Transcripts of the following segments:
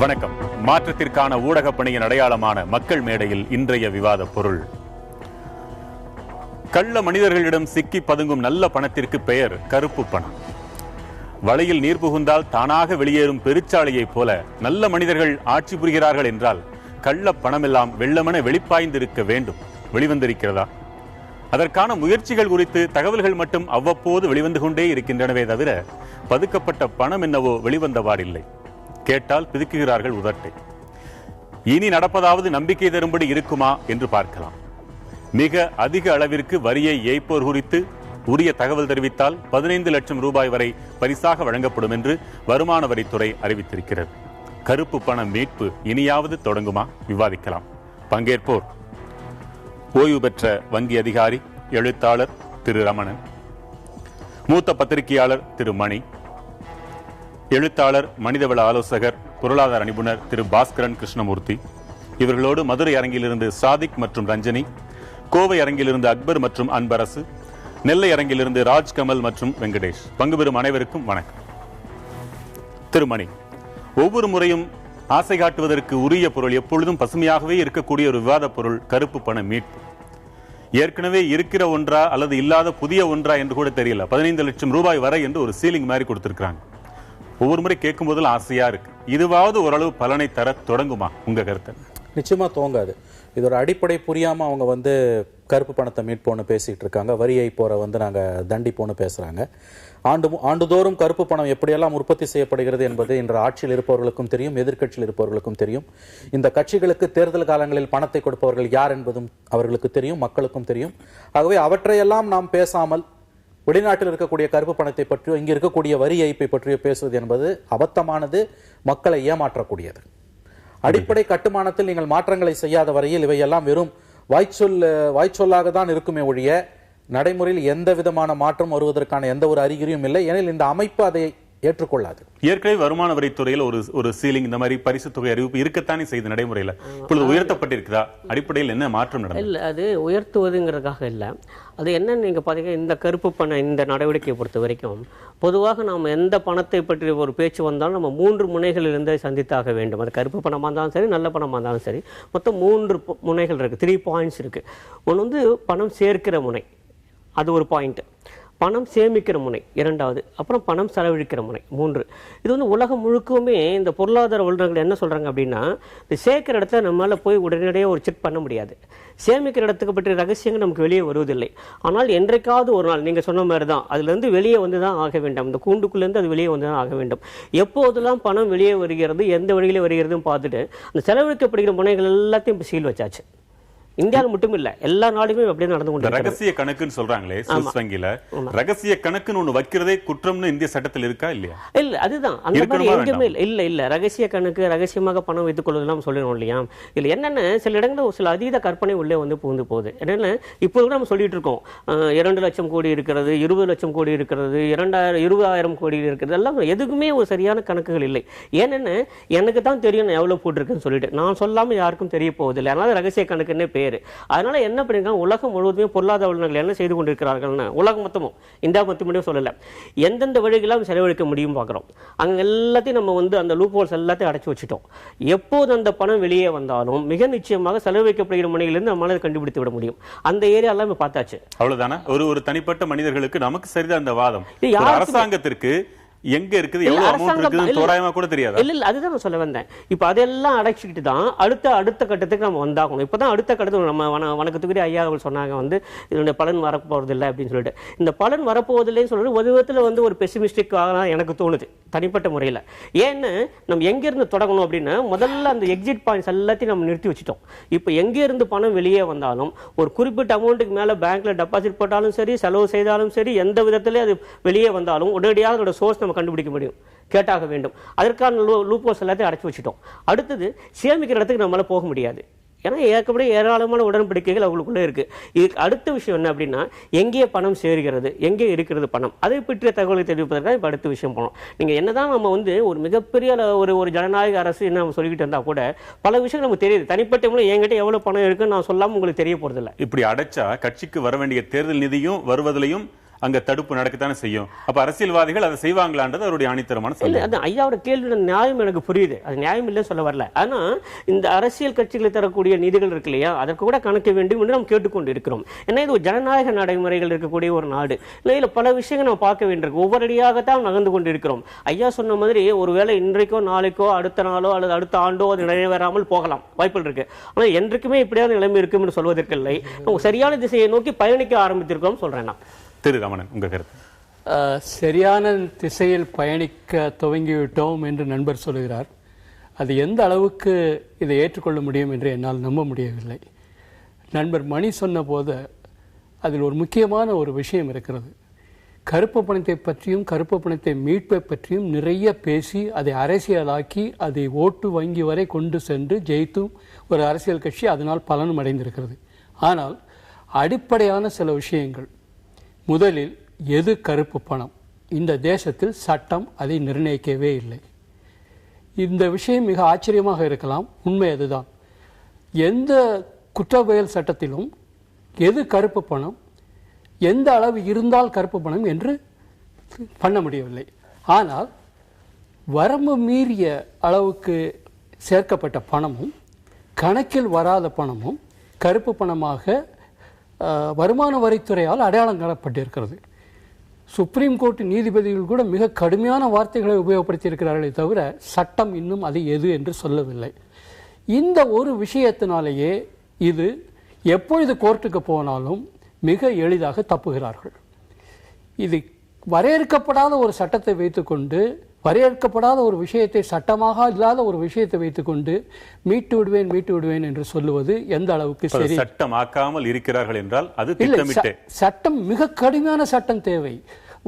வணக்கம். மாற்றத்திற்கான ஊடக பணியின் அடையாளமான மக்கள் மேடையில் இன்றைய விவாத பொருள். கள்ள மனிதர்களிடம் சிக்கி பதுங்கும் நல்ல பணத்திற்கு பெயர் கருப்பு பணம். வலையில் நீர் புகுந்தால் தானாக வெளியேறும் பெருச்சாளியைப் போல நல்ல மனிதர்கள் ஆட்சி புரிகிறார்கள் என்றால் கள்ள பணமெல்லாம் வெள்ளமென வெளிப்பாய்ந்திருக்க வேண்டும். வெளிவந்திருக்கிறதா? அதற்கான முயற்சிகள் குறித்து தகவல்கள் மட்டும் அவ்வப்போது வெளிவந்து கொண்டே இருக்கின்றனவே தவிர பதுக்கப்பட்ட பணம் என்னவோ வெளிவந்தவாறில்லை. கேட்டால் பிதுக்குகிறார்கள் உதட்டை. இனி நடப்பதாவது நம்பிக்கை தரும்படி இருக்குமா என்று பார்க்கலாம். மிக அதிக அளவிற்கு வரியை ஏய்ப்போர் குறித்து உரிய தகவல் தெரிவித்தால் 15 லட்சம் ரூபாய் வரை பரிசாக வழங்கப்படும் என்று வருமான வரித்துறை அறிவித்திருக்கிறது. கருப்பு பண மீட்பு இனியாவது தொடங்குமா? விவாதிக்கலாம். பங்கேற்போர்: ஓய்வு பெற்ற வங்கி அதிகாரி, எழுத்தாளர் திரு ரமணன், மூத்த பத்திரிகையாளர் திரு மணி, எழுத்தாளர், மனிதவள ஆலோசகர், பொருளாதார நிபுணர் திரு பாஸ்கரன் கிருஷ்ணமூர்த்தி. இவர்களோடு மதுரை அரங்கிலிருந்து சாதிக் மற்றும் ரஞ்சனி, கோவை அரங்கிலிருந்து அக்பர் மற்றும் அன்பரசு, நெல்லை அரங்கிலிருந்து ராஜ்கமல் மற்றும் வெங்கடேஷ். பங்கு பெறும் அனைவருக்கும் வணக்கம். திருமணி, ஒவ்வொரு முறையும் ஆசை காட்டுவதற்கு உரிய பொருள், எப்பொழுதும் பசுமையாகவே இருக்கக்கூடிய ஒரு விவாத பொருள் கருப்பு பண மீட்பு. ஏற்கனவே இருக்கிற ஒன்றா அல்லது இல்லாத புதிய ஒன்றா என்று கூட தெரியல. 15 லட்சம் ரூபாய் வரை என்று ஒரு சீலிங் மாதிரி கொடுத்திருக்காங்க. ஒவ்வொரு முறை கேட்கும் போதில் ஆசையா இருக்கு. இதுவாவது ஓரளவு பலனை தர தொடங்குமா? உங்க கருத்து? நிச்சயமா துவங்காது. இதோட அடிப்படை புரியாம அவங்க கருப்பு பணத்தை மீட்போன்னு பேசிட்டு இருக்காங்க. வரியை போற நாங்க தண்டிப்போன்னு பேசுறாங்க. ஆண்டுதோறும் கருப்பு பணம் எப்படியெல்லாம் உற்பத்தி செய்யப்படுகிறது என்பது இன்று ஆட்சியில் இருப்பவர்களுக்கும் தெரியும், எதிர்க்கட்சியில் இருப்பவர்களுக்கும் தெரியும். இந்த கட்சிகளுக்கு தேர்தல் காலங்களில் பணத்தை கொடுப்பவர்கள் யார் என்பதும் அவர்களுக்கு தெரியும், மக்களுக்கும் தெரியும். ஆகவே அவற்றையெல்லாம் நாம் பேசாமல் வெளிநாட்டில் இருக்கக்கூடிய கருப்பு பணத்தை பற்றியோ இங்கு இருக்கக்கூடிய வரி ஏய்ப்பை பற்றியோ பேசுவது என்பது அபத்தமானது, மக்களை ஏமாற்றக்கூடியது. அடிப்படை கட்டுமானத்தில் நீங்கள் மாற்றங்களை செய்யாத வரையில் இவையெல்லாம் வெறும் வாய்ச்சொல்லாக தான் இருக்குமே ஒழிய நடைமுறையில் எந்த விதமான மாற்றம் வருவதற்கான எந்த ஒரு அறிகுறியும் இல்லை. ஏனெனில் இந்த அமைப்பு அதை ஏற்றுக்கொள்ளாது. ஏற்கனவே வருமான வரித்துறையில் ஒரு சீலிங், இந்த மாதிரி பரிசு தொகை அறிவிப்பு இருக்கத்தானே செய்த நடைமுறையில் இப்பொழுது உயர்த்தப்பட்டிருக்கிறதா? அடிப்படையில் என்ன மாற்றம் நடந்தது? இல்லை, அது உயர்த்துவதுங்கிறதுக்காக இல்லை. அது என்னன்னு நீங்கள் பார்த்தீங்கன்னா, இந்த கருப்பு பண இந்த நடவடிக்கையை பொறுத்த வரைக்கும் பொதுவாக நாம் எந்த பணத்தை பற்றி ஒரு பேச்சு வந்தாலும் நம்ம 3 முனைகளிலிருந்து சந்தித்தாக வேண்டும். அது கருப்பு பணமாக இருந்தாலும் சரி, நல்ல பணமாக இருந்தாலும் சரி, மொத்தம் 3 முனைகள் இருக்குது, 3 பாயிண்ட்ஸ் இருக்குது. ஒன்று பணம் சேர்க்கிற முனை, அது ஒரு பாயிண்ட். பணம் சேமிக்கிற முனை 2வது, அப்புறம் பணம் செலவழிக்கிற முனை 3. இது உலகம் முழுக்கவுமே இந்த பொருளாதார வல்லுநர்கள் என்ன சொல்கிறாங்க அப்படின்னா, இந்த சேர்க்கிற இடத்துல நம்மளால் போய் உடனடியாக ஒரு செக் பண்ண முடியாது. சேமிக்கிற இடத்துக்கு பற்றிய ரகசியங்கள் நமக்கு வெளியே வருவதில்லை. ஆனால் என்றைக்காவது ஒரு நாள் நீங்கள் சொன்ன மாதிரி தான் அதுலேருந்து வெளியே வந்து தான் ஆக வேண்டும். இந்த கூண்டுக்குள்ளேருந்து அது வெளியே வந்து தான் ஆக வேண்டும். எப்போதெல்லாம் பணம் வெளியே வருகிறது, எந்த வழியில் வருகிறதுன்னு பார்த்துட்டு அந்த செலவழிக்கப்படுகிற முனைகள் எல்லாத்தையும் இப்போ சீல் வச்சாச்சு. இந்தியாவில் மட்டும் இல்ல, எல்லா நாடுமே அப்படியே நடந்து கொண்டு. ரகசிய கணக்குன்னு சொல்றாங்களே சுவிஸ் வங்கியில, ரகசிய கணக்குன்னு ஒண்ணு வைக்கிறதே குற்றம்னு இந்திய சட்டத்தில் இருக்கா இல்லையா? இல்ல, அதுதான் அந்த மாதிரி எங்கேயுமே இல்ல. ரகசிய கணக்கு, ரகசியமாக பணம் வைத்துக் கொள்வதெல்லாம் சொல்லணும் இல்லையா? இல்ல என்னன்னு சில இடங்களில் சில அதீத கற்பனை உள்ளே புகுந்து போகுது. என்னன்னா இப்போ கூட நம்ம சொல்லிட்டு இருக்கோம், 2 லட்சம் கோடி இருக்கிறது, 20 லட்சம் கோடி இருக்கிறது, 20,000 கோடி இருக்கிறது, எல்லாம் எதுக்குமே ஒரு சரியான கணக்குகள் இல்லை. ஏன்னு எனக்கு தான் தெரியும் நான் எவ்வளவு போட்டிருக்குன்னு சொல்லிட்டு நான் சொல்லாம யாருக்கும் தெரிய போவதில்லை. அதனால ரகசிய கணக்குன்னே பேரு. அதனால என்ன பண்ணிருக்காங்க, உலகம் முழுவதுமே பொருளாதார வல்லுநர்கள் என்ன செய்து கொண்டிருக்கிறார்கள்னா, உலகம் மொத்தமும், இந்தியா மட்டும் சொல்லல, எந்தெந்த வழிகளாம் செலவழிக்க முடியும் பார்க்குறோம். அங்கே எல்லாத்தையும் நம்ம அந்த லூப் ஹோல்ஸ் எல்லாத்தையும் அடைச்சி வச்சுட்டோம். எப்போது அந்த பணம் வெளியே வந்தாலும் மிக நிச்சயமாக செலவழிக்கப்படுகிற முனையிலிருந்து நம்மளால கண்டுபிடித்து விட முடியும். அந்த ஏரியா எல்லாம் பார்த்தாச்சு. அவ்வளவுதானே. ஒரு தனிப்பட்ட மனிதர்களுக்கு நமக்கு சரிதான் அந்த வாதம். அரசாங்கத்திற்கு எங்க இருக்குது, எவ்வளவு அமௌண்ட் இருக்குது தோராயமா கூட தெரியாது. இல்ல அதுதான் நான் சொல்ல வந்தேன். இப்ப அதெல்லாம் அடைச்சிக்கிட்டு தான் அடுத்த கட்டத்துக்கு நம்ம வந்தாகணும். இப்பதான் அடுத்த கட்டத்துக்கு நம்ம வணக்கத்துக்குரிய ஐயா அவர்கள் சொன்னாங்க இதனுடைய பலன் வரப்போறதில்லை அப்படின்னு சொல்லிட்டு. இந்த பலன் வரப்போவதில்லைன்னு சொல்லிட்டு ஒரு விதத்துல ஒரு பெசிமிஸ்டிக்காக எனக்கு தோணுது தனிப்பட்ட முறையில். ஏன்னு நம்ம எங்கிருந்து தொடங்கணும் அப்படின்னா, முதல்ல அந்த எக்ஸிட் பாயிண்ட்ஸ் எல்லாத்தையும் நம்ம நிறுத்தி வச்சுட்டோம். இப்போ எங்கிருந்து பணம் வெளியே வந்தாலும் ஒரு குறிப்பிட்ட அமௌண்ட்டுக்கு மேலே பேங்க்ல டெபாசிட் போட்டாலும் சரி, செலவு செய்தாலும் சரி, எந்த விதத்திலே அது வெளியே வந்தாலும் உடனடியாக அதோட சோர்ஸ் நம்ம கண்டுபிடிக்க முடியும், கேட்டாக வேண்டும். அதற்கான லூப் ஹோல்ஸ் எல்லாத்தையும் அடைச்சி வச்சுட்டோம். அடுத்தது சேமிக்கிற இடத்துக்கு நம்மளால போக முடியாது. ஏன்னா ஏற்கனவே ஏராளமான உடன்படிக்கைகள் அவங்களுக்குள்ளே இருக்குது. இதுக்கு அடுத்த விஷயம் என்ன அப்படின்னா, எங்கே பணம் சேர்கிறது, எங்கே இருக்கிறது பணம், அதை பற்றிய தகவலை தெரிவிப்பதற்காக இப்போ அடுத்த விஷயம் போனோம். நீங்கள் என்னதான் நம்ம ஒரு மிகப்பெரிய ஒரு ஜனநாயக அரசு என்ன நம்ம சொல்லிக்கிட்டு இருந்தால் கூட பல விஷயங்கள் நமக்கு தெரியுது. தனிப்பட்ட மூலம் என்கிட்ட எவ்வளோ பணம் இருக்குன்னு நான் சொல்லாமல் உங்களுக்கு தெரிய போகிறதில்ல. இப்படி அடைச்சா கட்சிக்கு வர வேண்டிய தேர்தல் நிதியும் வருவதிலையும் அங்க தடுப்பு நடக்கத்தானே செய்யும். அப்ப அரசியல்வாதிகள் அதை செய்வாங்களான்றது அவருடைய ஆணித்தரமான இல்ல. அது ஐயாவோட கேள்வியோட நியாயம் எனக்கு புரியுது, அது நியாயம் இல்லைன்னு சொல்ல வரல. ஆனா இந்த அரசியல் கட்சிகளை தரக்கூடிய நிதிகள் இருக்கு இல்லையா, அதற்கு கூட கணக்க வேண்டும் என்று நாம் கேட்டுக்கொண்டு இருக்கிறோம். ஏன்னா இது ஒரு ஜனநாயக நடைமுறைகள் இருக்கக்கூடிய ஒரு நாடு. இல்ல பல விஷயங்கள் நம்ம பார்க்க வேண்டியிருக்கு. ஒவ்வொருடியாகத்தான் நகர்ந்து கொண்டு இருக்கிறோம். ஐயா சொன்ன மாதிரி ஒருவேளை இன்றைக்கோ நாளைக்கோ அடுத்த நாளோ அல்லது அடுத்த ஆண்டோ அது நிறைவேறாமல் போகலாம், வாய்ப்புகள் இருக்கு. ஆனா என்றைக்குமே இப்படியான நிலைமை இருக்கும் என்று சொல்வதற்கு இல்லை. சரியான திசையை நோக்கி பயணிக்க ஆரம்பித்திருக்கிறோம் சொல்றேன் நான். திரு ரமணன், உங்க கருத்து? சரியான திசையில் பயணிக்க துவங்கிவிட்டோம் என்று நண்பர் சொல்கிறார். அது எந்த அளவுக்கு இதை ஏற்றுக்கொள்ள முடியும் என்று என்னால் நம்ப முடியவில்லை. நண்பர் மணி சொன்ன போது அதில் ஒரு முக்கியமான ஒரு விஷயம் இருக்கிறது. கருப்பு பணத்தை பற்றியும் கருப்பு பணத்தை மீட்பை பற்றியும் நிறைய பேசி அதை அரசியலாக்கி அதை ஓட்டு வங்கி வரை கொண்டு சென்று ஜெயித்தும் ஒரு அரசியல் கட்சி அதனால் பலனும் அடைந்திருக்கிறது. ஆனால் அடிப்படையான சில விஷயங்கள், முதலில் எது கருப்பு பணம்? இந்த தேசத்தில் சட்டம் அதை நிர்ணயிக்கவே இல்லை. இந்த விஷயம் மிக ஆச்சரியமாக இருக்கலாம், உண்மை அதுதான். எந்த குற்றவியல் சட்டத்திலும் எது கருப்பு பணம், எந்த அளவு இருந்தால் கருப்பு பணம் என்று பண்ண முடியவில்லை. ஆனால் வரம்பு மீறிய அளவுக்கு சேர்க்கப்பட்ட பணமும் கணக்கில் வராத பணமும் கருப்பு பணமாக வருமான வரித்துறையால் அடையாளம் காணப்பட்டிருக்கிறது. சுப்ரீம் கோர்ட் நீதிபதிகள் கூட மிக கடுமையான வார்த்தைகளை உபயோகப்படுத்தி இருக்கிறார்களே தவிர சட்டம் இன்னும் அது எது என்று சொல்லவில்லை. இந்த ஒரு விஷயத்தினாலேயே இது எப்பொழுது கோர்ட்டுக்கு போனாலும் மிக எளிதாக தப்புகிறார்கள். இது வரையறுக்கப்படாத ஒரு சட்டத்தை வைத்துக்கொண்டு, வரையறுக்கப்படாத ஒரு விஷயத்தை, சட்டமாக இல்லாத ஒரு விஷயத்தை வைத்துக்கொண்டு மீட்டு விடுவேன் என்று சொல்லுவது எந்த அளவுக்கு சரி? சட்டமாக்காமல் இருக்கிறார்கள் என்றால் அது திட்டமிட்டே. சட்டம் மிக கடுமையான சட்டம் தேவை.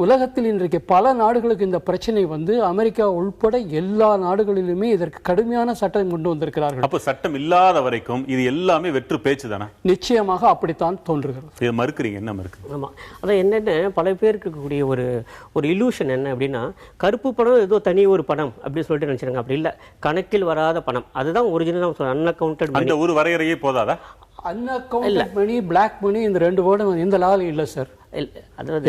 உலகத்தில் இன்றைக்கு பல நாடுகளுக்கு இந்த பிரச்சனை வந்து அமெரிக்கா உள்பட எல்லா நாடுகளிலுமே இதற்கு கடுமையான சட்டம் கொண்டு வந்திருக்கிறார்கள். அப்போ சட்டம் இல்லாத வரைக்கும் இது எல்லாமே வெற்று பேச்சு தானே? நிச்சயமாக அப்படித்தான் தோன்றுகிறது. இது மறுக்கிறீங்க, என்ன மறுக்கிறீங்க? ஆமா, அதான் என்னென்ன பல பேருக்கு இருக்கக்கூடிய ஒரு இலூஷன் என்ன அப்படின்னா, கருப்பு பணம் ஏதோ தனி ஒரு பணம் அப்படின்னு சொல்லிட்டு நினைச்சிருங்க. அப்படி இல்லை, கணக்கில் வராத பணம், அதுதான் ஒரிஜினல் அன்அக்கவுண்டட். அந்த ஒரு வரையறையே போதாதா? அன்அக்கவுண்டட் மணி, பிளாக் மணி, இந்த ரெண்டு வேர்டும் எந்த லாலும் இல்லை சார்.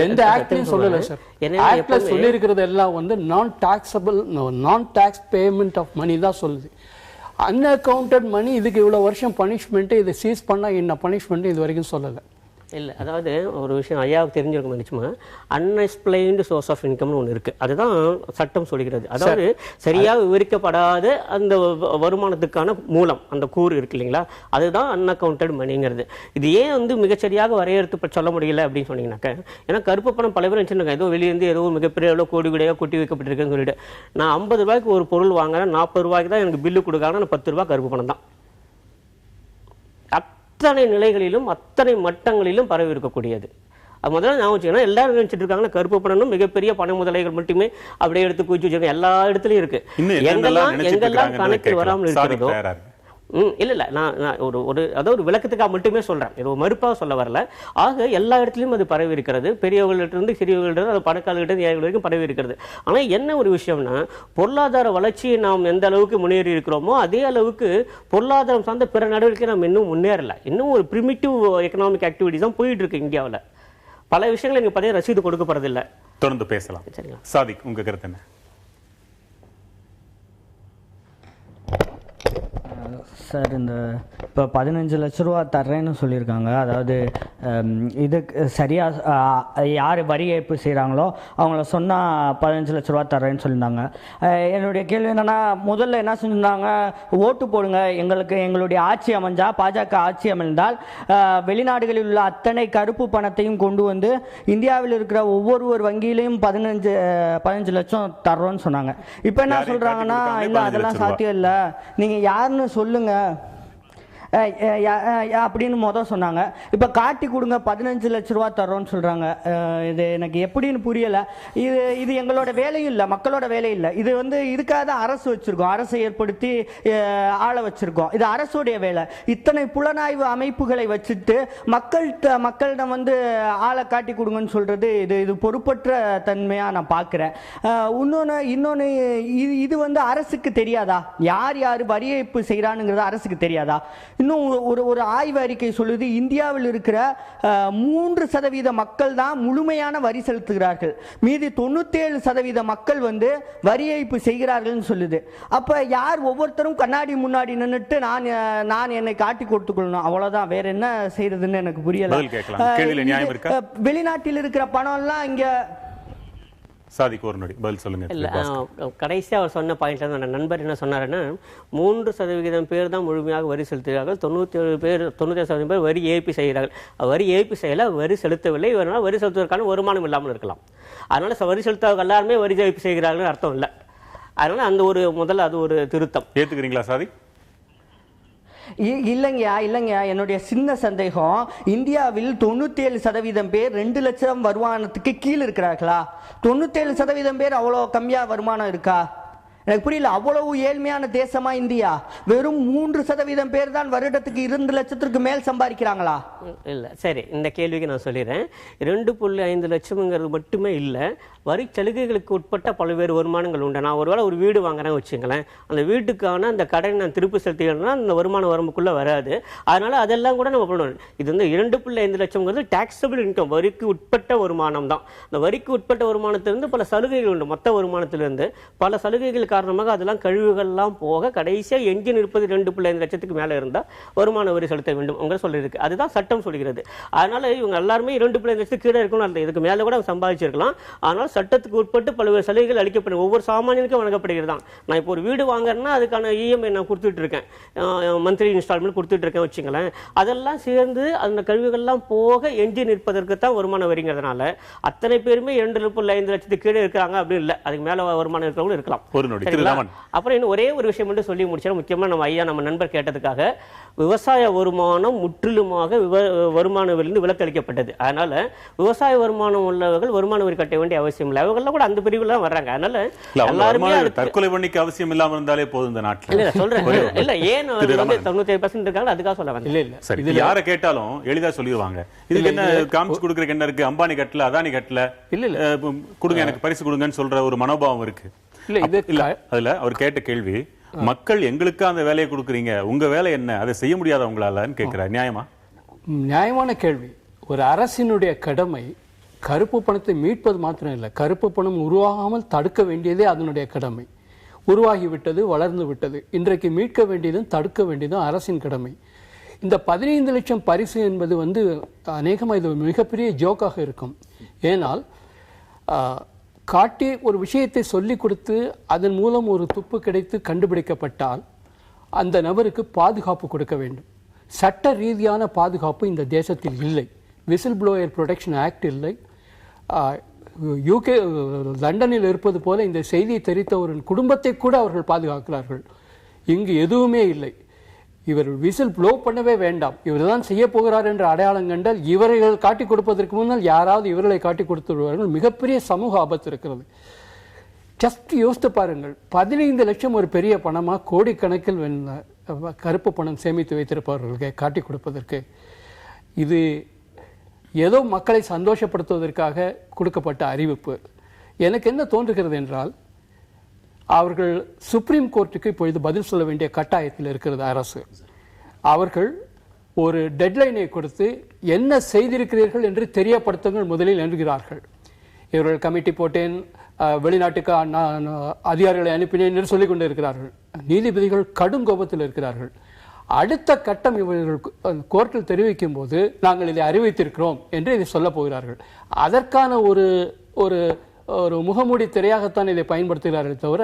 எந்த ஆக்ட்லயும் சொல்லல சார். ஆக்ட்ல சொல்லி இருக்கிறது எல்லாம் வந்து நான் டாக்ஸபிள், நான் டாக்ஸ் பேமெண்ட் ஆஃப் மணி தான் சொல்லுது. அன்அக்கவுண்டட் மணி, இதுக்கு இவ்வளவு வருஷம் பனிஷ்மெண்ட், இதை சீஸ் பண்ணா என்ன பனிஷ்மெண்ட் இது வரைக்கும் சொல்லல. இல்லை, அதாவது ஒரு விஷயம் ஐயாவுக்கு தெரிஞ்சிருக்கும் நிச்சயமா, அன்எக்ஸ்பிளைன்டு சோர்ஸ் ஆஃப் இன்கம்னு ஒன்று இருக்கு. அதுதான் சட்டம் சொல்கிறது. அதாவது சரியாக விவரிக்கப்படாத அந்த வருமானத்துக்கான மூலம், அந்த கூறு இருக்கு இல்லைங்களா, அதுதான் அன்அக்கவுண்டட் மணிங்கிறது. இது ஏன் வந்து மிகச்சரியாக வரையறுத்து சொல்ல முடியல அப்படின்னு சொன்னீங்கன்னாக்க, ஏன்னா கருப்பு பணம் பல பேர் நினைச்சிருக்காங்க ஏதோ வெளியிருந்து ஏதோ மிகப்பெரிய அளவு கோடி கோடியாக கொட்டி வைக்கப்பட்டிருக்குன்னு சொல்லிட்டு. நான் 50 ரூபாய்க்கு ஒரு பொருள் வாங்குறேன், 40 ரூபாய்க்கு தான் எனக்கு பில்லு கொடுக்காங்க, நான் 10 ரூபாய் கருப்பு பணம் தான். அத்தனை நிலைகளிலும் அத்தனை மட்டங்களிலும் பரவி இருக்கக்கூடியது. அது முதல்ல நான் வச்சுக்கணும். எல்லாரும் நினைச்சிட்டு இருக்காங்கன்னா கருப்பு பணம் மிகப்பெரிய பண முதலைகள் மட்டுமே அப்படியே எடுத்து குவிச்சு வச்சிருக்காங்க. எல்லா இடத்துலயும் இருக்கு. எங்கெல்லாம் கணக்கில் வராமல் இருக்கிறதோ இல்ல நான் ஒரு அதாவது ஒரு விளக்கத்துக்காக மட்டுமே சொல்றேன், ஏதோ மறுப்பாக சொல்ல வரல. ஆக எல்லா இடத்துலையும் அது பரவி இருக்கிறது. பெரியவர்களிட்டிருந்து சிறியவர்களிடம், அது பணக்காரர்களிடம் ஏழைகள் வரைக்கும் பரவி இருக்கிறது. ஆனா என்ன ஒரு விஷயம்னா, பொருளாதார வளர்ச்சியை நாம் எந்த அளவுக்கு முன்னேறி இருக்கிறோமோ அதே அளவுக்கு பொருளாதாரம் சார்ந்த பிற நடவடிக்கை நாம் இன்னும் முன்னேறல. இன்னும் ஒரு பிரிமிட்டிவ் எக்கனாமிக் ஆக்டிவிட்டிஸ் தான் போயிட்டு இருக்கு இந்தியாவில். பல விஷயங்கள் எனக்கு பார்த்தீங்கன்னா ரசீது கொடுக்கப்படுறதில்லை. தொடர்ந்து பேசலாம். சரிங்களா சாதிக், உங்க கருத்து என்ன? சார், இந்த இப்போ 15 லட்ச ரூபா தர்றேன்னு சொல்லியிருக்காங்க. அதாவது இதுக்கு சரியாக யார் வரி ஏற்பு செய்கிறாங்களோ அவங்கள சொன்னால் 15 லட்ச ரூபா தர்றேன்னு சொல்லியிருந்தாங்க. என்னுடைய கேள்வி என்னென்னா, முதல்ல என்ன செஞ்சுருந்தாங்க, ஓட்டு போடுங்க, எங்களுடைய ஆட்சி அமைஞ்சால், பாஜக ஆட்சி அமைந்தால் வெளிநாடுகளில் உள்ள அத்தனை கருப்பு பணத்தையும் கொண்டு வந்து இந்தியாவில் இருக்கிற ஒவ்வொரு வங்கியிலையும் 15 லட்சம் தர்றோன்னு சொன்னாங்க. இப்போ என்ன சொல்கிறாங்கன்னா, இல்லை அதெல்லாம் சாத்தியம் இல்லை, நீங்கள் யாருன்னு சொல்லுங்க அப்படின்னு சொன்னாங்க. இப்போ காட்டி கொடுங்க 15 லட்ச ரூபா தர்றோம்னு சொல்றாங்க. இது எனக்கு எப்படின்னு புரியல. இது எங்களோட வேலையும் இல்லை, மக்களோட வேலை இல்லை. இது இதுக்காக தான் அரசு வச்சிருக்கோம், அரசை ஏற்படுத்தி ஆள வச்சிருக்கோம். இது அரசுடைய வேலை. இத்தனை புலனாய்வு அமைப்புகளை வச்சுட்டு மக்களிடம் ஆளை காட்டி கொடுங்கன்னு சொல்றது இது பொறுப்பற்ற தன்மையா நான் பார்க்கிறேன். இன்னொன்னு இது அரசுக்கு தெரியாதா? யார் வரி ஏய்ப்பு செய்யறானுங்கிறது அரசுக்கு தெரியாதா? இன்னும் ஒரு ஆய்வு அறிக்கை சொல்லுது இந்தியாவில் இருக்கிற 3% மக்கள் தான் முழுமையான வரி செலுத்துகிறார்கள், மீதி 97% மக்கள் வந்து வரி ஏய்ப்பு செய்கிறார்கள் சொல்லுது. அப்ப யார் ஒவ்வொருத்தரும் கண்ணாடி முன்னாடி நின்னுட்டு நான் என்னை காட்டி கொடுத்துக்கொள்ளணும், அவ்வளவுதான், வேற என்ன செய்யறதுன்னு எனக்கு புரியல. வெளிநாட்டில் இருக்கிற பணம் எல்லாம் இங்க சாதிக்கு ஒரு நொடி பதில் சொல்லுங்க. இல்லை, கடைசியாக அவர் சொன்ன பாயிண்ட்ல அந்த நண்பர் என்ன சொன்னாருன்னா 3% பேர் தான் முழுமையாக வரி செலுத்துகிறார்கள், 97% பேர் வரி ஏய்ப்பு செய்கிறார்கள். வரி ஏய்ப்பு செய்யல, வரி செலுத்தவில்லை, இவரால் வரி செலுத்துவதற்கான வருமானம் இல்லாமல் இருக்கலாம். அதனால வரி செலுத்தாத எல்லாருமே வரி ஏய்ப்பு செய்கிறார்கள் அர்த்தம் இல்லை. அதனால அந்த ஒரு முதல்ல அது ஒரு திருத்தம். ஏத்துக்கிறீங்களா சாதி? இல்லைங்கய்யா, என்னுடைய சின்ன சந்தேகம், இந்தியாவில் 97% பேர் 2 லட்சம் வருமானத்துக்கு கீழே இருக்கிறார்களா? 97% பேர் அவ்வளோ கம்மியா வருமானம் இருக்கா? எனக்கு புரியல. அவ்வளவு ஏழ்மையான தேசமா இந்தியா? வெறும் 3% பேர் தான் வருடத்துக்கு 2 லட்சத்திற்கு மேல் சம்பாதிக்கிறாங்களா? இல்ல, சரி, இந்த கேள்விக்கு நான் சொல்லிடுறேன். 2.5 லட்சம்ங்கிறது மட்டுமே இல்லை, வரி சலுகைகளுக்கு உட்பட்ட பல்வேறு வருமானங்கள் உண்டு. நான் ஒருவேளை ஒரு வீடு வாங்குறேன் வச்சுங்களேன், அந்த வீட்டுக்கான அந்த கடனை நான் திருப்பி செலுத்தினா அந்த வருமான வரம்புக்குள்ள வராது. அதனால அதெல்லாம் கூட நம்ம பண்ணணும். இது வந்து 2.5 லட்சம்ங்கிறது டாக்ஸபிள் இன்கம், வரிக்கு உட்பட்ட வருமானம் தான். இந்த வரிக்கு உட்பட்ட வருமானத்திலிருந்து பல சலுகைகள் உண்டு. மொத்த வருமானத்திலிருந்து பல சலுகைகள் காரணமாக அதெல்லாம் கழிவுகள்லாம் போக கடைசியாக எஞ்சின் இருப்பது 2.5 லட்சத்துக்கு மேலே இருந்தால் வருமான வரி செலுத்த வேண்டும் உங்க சொல்லியிருக்கு. அதுதான் சட்டம் சொல்கிறது. அதனால இவங்க எல்லாருமே 2.5 லட்சத்துக்கு கீழே இருக்கணும், இதுக்கு மேலே கூட சம்பாதிச்சிருக்கலாம். ஆனால் சட்டத்துக்கு உட்பட்டு பல்வேறு சலுகைகள் அளிக்கப்படும், ஒவ்வொரு சாமானியனுக்கும் வழங்கப்படுகிறது தான். நான் இப்போ ஒரு வீடு வாங்குறேன்னா அதுக்கான இஎம்ஐ நான் கொடுத்துட்டு இருக்கேன், மந்த்லி இன்ஸ்டால்மெண்ட் கொடுத்துட்டு இருக்கேன் வச்சுங்களேன். அதெல்லாம் சேர்ந்து அந்த கழிவுகள்லாம் போக எஞ்சி நிற்பதற்கு தான் வருமான வரிங்கிறதுனால அத்தனை பேருமே 2.5 லட்சத்துக்கு கீழே இருக்கிறாங்க அப்படின்னு இல்லை, அதுக்கு மேலே வருமானம் இருக்கிறவங்களும் இருக்கலாம். அப்புறம் இன்னும் ஒரே ஒரு விஷயம் மட்டும் சொல்லி முடிச்சா, முக்கியமா நம்ம நண்பர் கேட்டதுக்காக, விவசாய வருமானம் முற்றிலுமாக வருமான வரியிலிருந்து விலக்களிக்கப்பட்டது. அதனால விவசாய வருமானம் உள்ளவர்கள் வருமான வரி கட்ட வேண்டிய அவசியம் இல்லை. அவங்கெல்லாம் கூட அந்த பிரிவுல தான் வர்றாங்க. அதனால எல்லாருமே தற்கொலை பண்ணிக்க அவசியம் இல்லாம இருந்தாலே போதும் இந்த நாட்டில். இல்ல சொல்றேன், இல்ல ஏன் 97% இருக்காங்க அதுக்காக சொல்ல வந்தேன். இல்ல இல்ல, சரி, யாரை கேட்டாலும் எளிதா சொல்லிடுவாங்க. இதுக்கு என்ன காமிச்சு கொடுக்கறதுக்கு என்ன இருக்கு? அம்பானி கட்டல, அதானி கட்டல, இல்ல இல்ல கொடுங்க, எனக்கு பரிசு கொடுங்கன்னு சொல்ற ஒரு மனோபாவம் இருக்கு. அதுல அவர் கேட்ட கேள்வி, மக்கள் எங்களுக்கு அந்த வேலையை கொடுக்குறீங்க, உங்க வேலை என்ன, அதை செய்ய முடியாத உங்களாலன்னு கேட்கிறார். நியாயமா? நியாயமான கேள்வி. ஒரு அரசினுடைய கடமை கருப்பு பணத்தை மீட்பது மாத்திரம் இல்லை, கருப்பு பணம் உருவாகாமல் தடுக்க வேண்டியதே அதனுடைய கடமை. உருவாகிவிட்டது, வளர்ந்து விட்டது, இன்றைக்கு மீட்க வேண்டியதும் தடுக்க வேண்டியதும் அரசின் கடமை. இந்த 15 லட்சம் பரிசு என்பது வந்து அநேகமாக இது மிகப்பெரிய ஜோக்காக இருக்கும். ஏனால் காட்டி ஒரு விஷயத்தை சொல்லிக் கொடுத்து அதன் மூலம் ஒரு துப்பு கிடைத்து கண்டுபிடிக்கப்பட்டால் அந்த நபருக்கு பாதுகாப்பு கொடுக்க வேண்டும். சட்ட ரீதியான பாதுகாப்பு இந்த தேசத்தில் இல்லை. விசில் ப்ளோயர் ப்ரொடெக்ஷன் ஆக்ட் இல்லை. யூகே லண்டனில் இருப்பது போல இந்த செய்தியை தெரிவித்த ஒரு குடும்பத்தை கூட அவர்கள் பாதுகாக்கிறார்கள். இங்கு எதுவுமே இல்லை. இவர் விசில் ப்ளோ பண்ணவே வேண்டாம், இவர் தான் செய்ய போகிறார் என்ற அடையாளம் கண்டால் இவர்கள் காட்டிக் கொடுப்பதற்கு முன்னால் யாராவது இவர்களை காட்டிக் கொடுத்து விடுவார்கள். மிகப்பெரிய சமூக ஆபத்து இருக்கிறது. ஜஸ்ட் யோசித்து பாருங்கள், 15 லட்சம் ஒரு பெரிய பணமா? கோடிக்கணக்கில் கருப்பு பணம் சேமித்து வைத்திருப்பவர்களுக்கு காட்டிக் கொடுப்பதற்கு இது ஏதோ மக்களை சந்தோஷப்படுத்துவதற்காக கொடுக்கப்பட்ட அறிவிப்பு. எனக்கு என்ன தோன்றுகிறது என்றால், அவர்கள் சுப்ரீம் கோர்ட்டுக்கு இப்பொழுது பதில் சொல்ல வேண்டிய கட்டாயத்தில் இருக்கிறது அரசு. அவர்கள் ஒரு டெட்லைனை கொடுத்து என்ன செய்திருக்கிறீர்கள் என்று தெரியப்படுத்துங்கள் முதலில் என்கிறார்கள். இவர்கள் கமிட்டி போட்டேன், வெளிநாட்டுக்கு அதிகாரிகளை அனுப்பினேன் என்று சொல்லிக் கொண்டு இருக்கிறார்கள். நீதிபதிகள் கடும் கோபத்தில் இருக்கிறார்கள். அடுத்த கட்டம் இவர்கள் கோர்ட்டில் தெரிவிக்கும் போது நாங்கள் இதை அறிவித்திருக்கிறோம் என்று இதை சொல்ல போகிறார்கள். அதற்கான ஒரு ஒரு ஒரு முகமூடி திரையாகத்தான் இதை பயன்படுத்துகிறார்கள் தவிர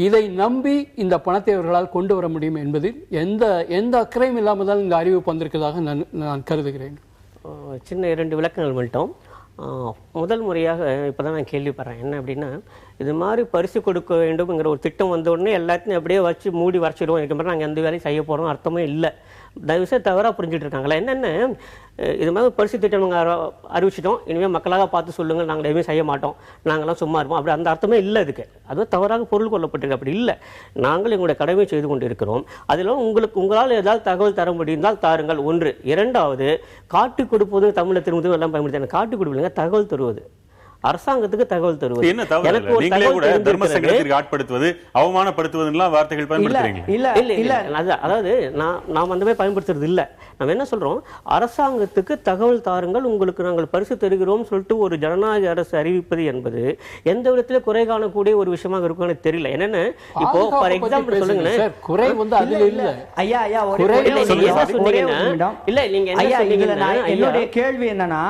இதை நம்பி இந்த பணத்தை அவர்களால் கொண்டு வர முடியும் என்பதில் எந்த அக்கறையும் இல்லாமல் தான் இந்த அறிவிப்பு வந்திருக்கிறதாக நான் கருதுகிறேன். சின்ன 2 விளக்கங்கள் மட்டும். முதல் முறையாக இப்போ தான் நான் கேள்விப்படுறேன். என்ன அப்படின்னா, இது மாதிரி பரிசு கொடுக்க வேண்டும்ங்கிற ஒரு திட்டம் வந்த உடனே எல்லாத்தையும் அப்படியே வச்சு மூடி வரைச்சிடுவோம், இதுக்கு மாதிரி நாங்கள் எந்த வேலையும் செய்ய போகிறோம் அர்த்தமே இல்லை. தயவுசெய்து தவறாக புரிஞ்சுட்டு இருக்காங்களா? என்னென்ன இது மாதிரி பரிசு திட்டம் நாங்கள் அறிவிச்சிட்டோம், இனிமேல் மக்களாக பார்த்து சொல்லுங்கள், நாங்கள் எதுவுமே செய்ய மாட்டோம், நாங்களாம் சும்மா இருப்போம், அப்படி அந்த அர்த்தமே இல்லை. அதுக்கு அதுவும் தவறாக பொருள் கொள்ளப்பட்டிருக்கு. அப்படி இல்லை, நாங்கள் எங்களுடைய கடமை செய்து கொண்டு இருக்கிறோம். அதில் உங்களால் ஏதாவது தகவல் தர முடிந்தால் தாருங்கள். 1. 2வது, காட்டி கொடுப்பது தமிழை திரும்பவும் எல்லாம் பயன்படுத்தி காட்டி கொடுப்பீங்க, தகவல் தருவது. அரசாங்கத்துக்கு தகவல் தருவது. என்ன தவறு? எனக்கு ஒரு நீங்களே கூட தகவல் தர்ம சங்கடத்திற்கு ஆட்படுத்துவது, அவமானப்படுத்துவதுலாம் வார்த்தைகள் பயன்படுத்துறீங்க. இல்ல அதாவது நாம் அந்த மாதிரி பயன்படுத்துறது இல்ல. நம்ம என்ன சொல்றோம், அரசாங்கத்துக்கு தகவல் தாருங்கள், உங்களுக்கு நாங்கள் பரிசு தருகிறோம் சொல்லிட்டு ஒரு ஜனநாயக அரசு அறிவிப்பது என்பது எந்த விதத்துல குறை காணக்கூடிய ஒரு விஷயமாக இருக்கும்னு தெரியல. என்னன்னு இப்போ ஃபார் எக்ஸாம்பிள் சொல்லுங்களேன், குறை வந்து அதுல இல்ல. ஐயா ஐயா இல்ல நீங்க என்னுடைய கேள்வி என்னன்னா,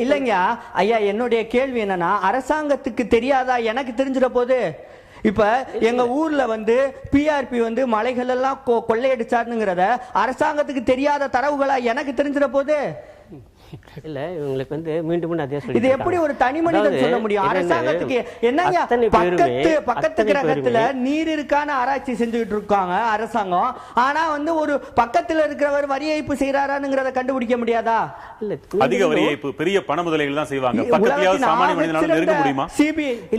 இல்லைங்க ஐயா, என்னுடைய கேள்வி என்னன்னா, அரசாங்கத்துக்கு தெரியாதா எனக்கு தெரிஞ்சிட போது? இப்ப எங்க ஊர்ல வந்து பிஆர்பி வந்து மலைகள் எல்லாம் கொள்ளையடிச்சாருங்கிறத அரசாங்கத்துக்கு தெரியாத தரவுகளா எனக்கு தெரிஞ்சிட போது? இல்ல இவங்களுக்கு வந்து மீண்டும் அதே சொல்லி, இது எப்படி ஒரு தனி மனிதன் சொல்ல முடியும்? அரசாங்கத்துக்கு என்னங்க, பக்கத்து கிரகத்துல நீர் இருக்கான ஆராய்ச்சி செஞ்சுட்டு இருக்காங்க அரசாங்கம், ஆனா வந்து ஒரு பக்கத்துல இருக்கிறவர் வரி ஏய்ப்பு செய்யறாருங்கிறத கண்டுபிடிக்க முடியாதா? இல்ல அதிக வரி ஏய்ப்பு பெரிய பண முதலைகள் தான் செய்வாங்க. பக்கத்திலேயாவது சாமானிய மனிதனால நெருங்க முடியுமா?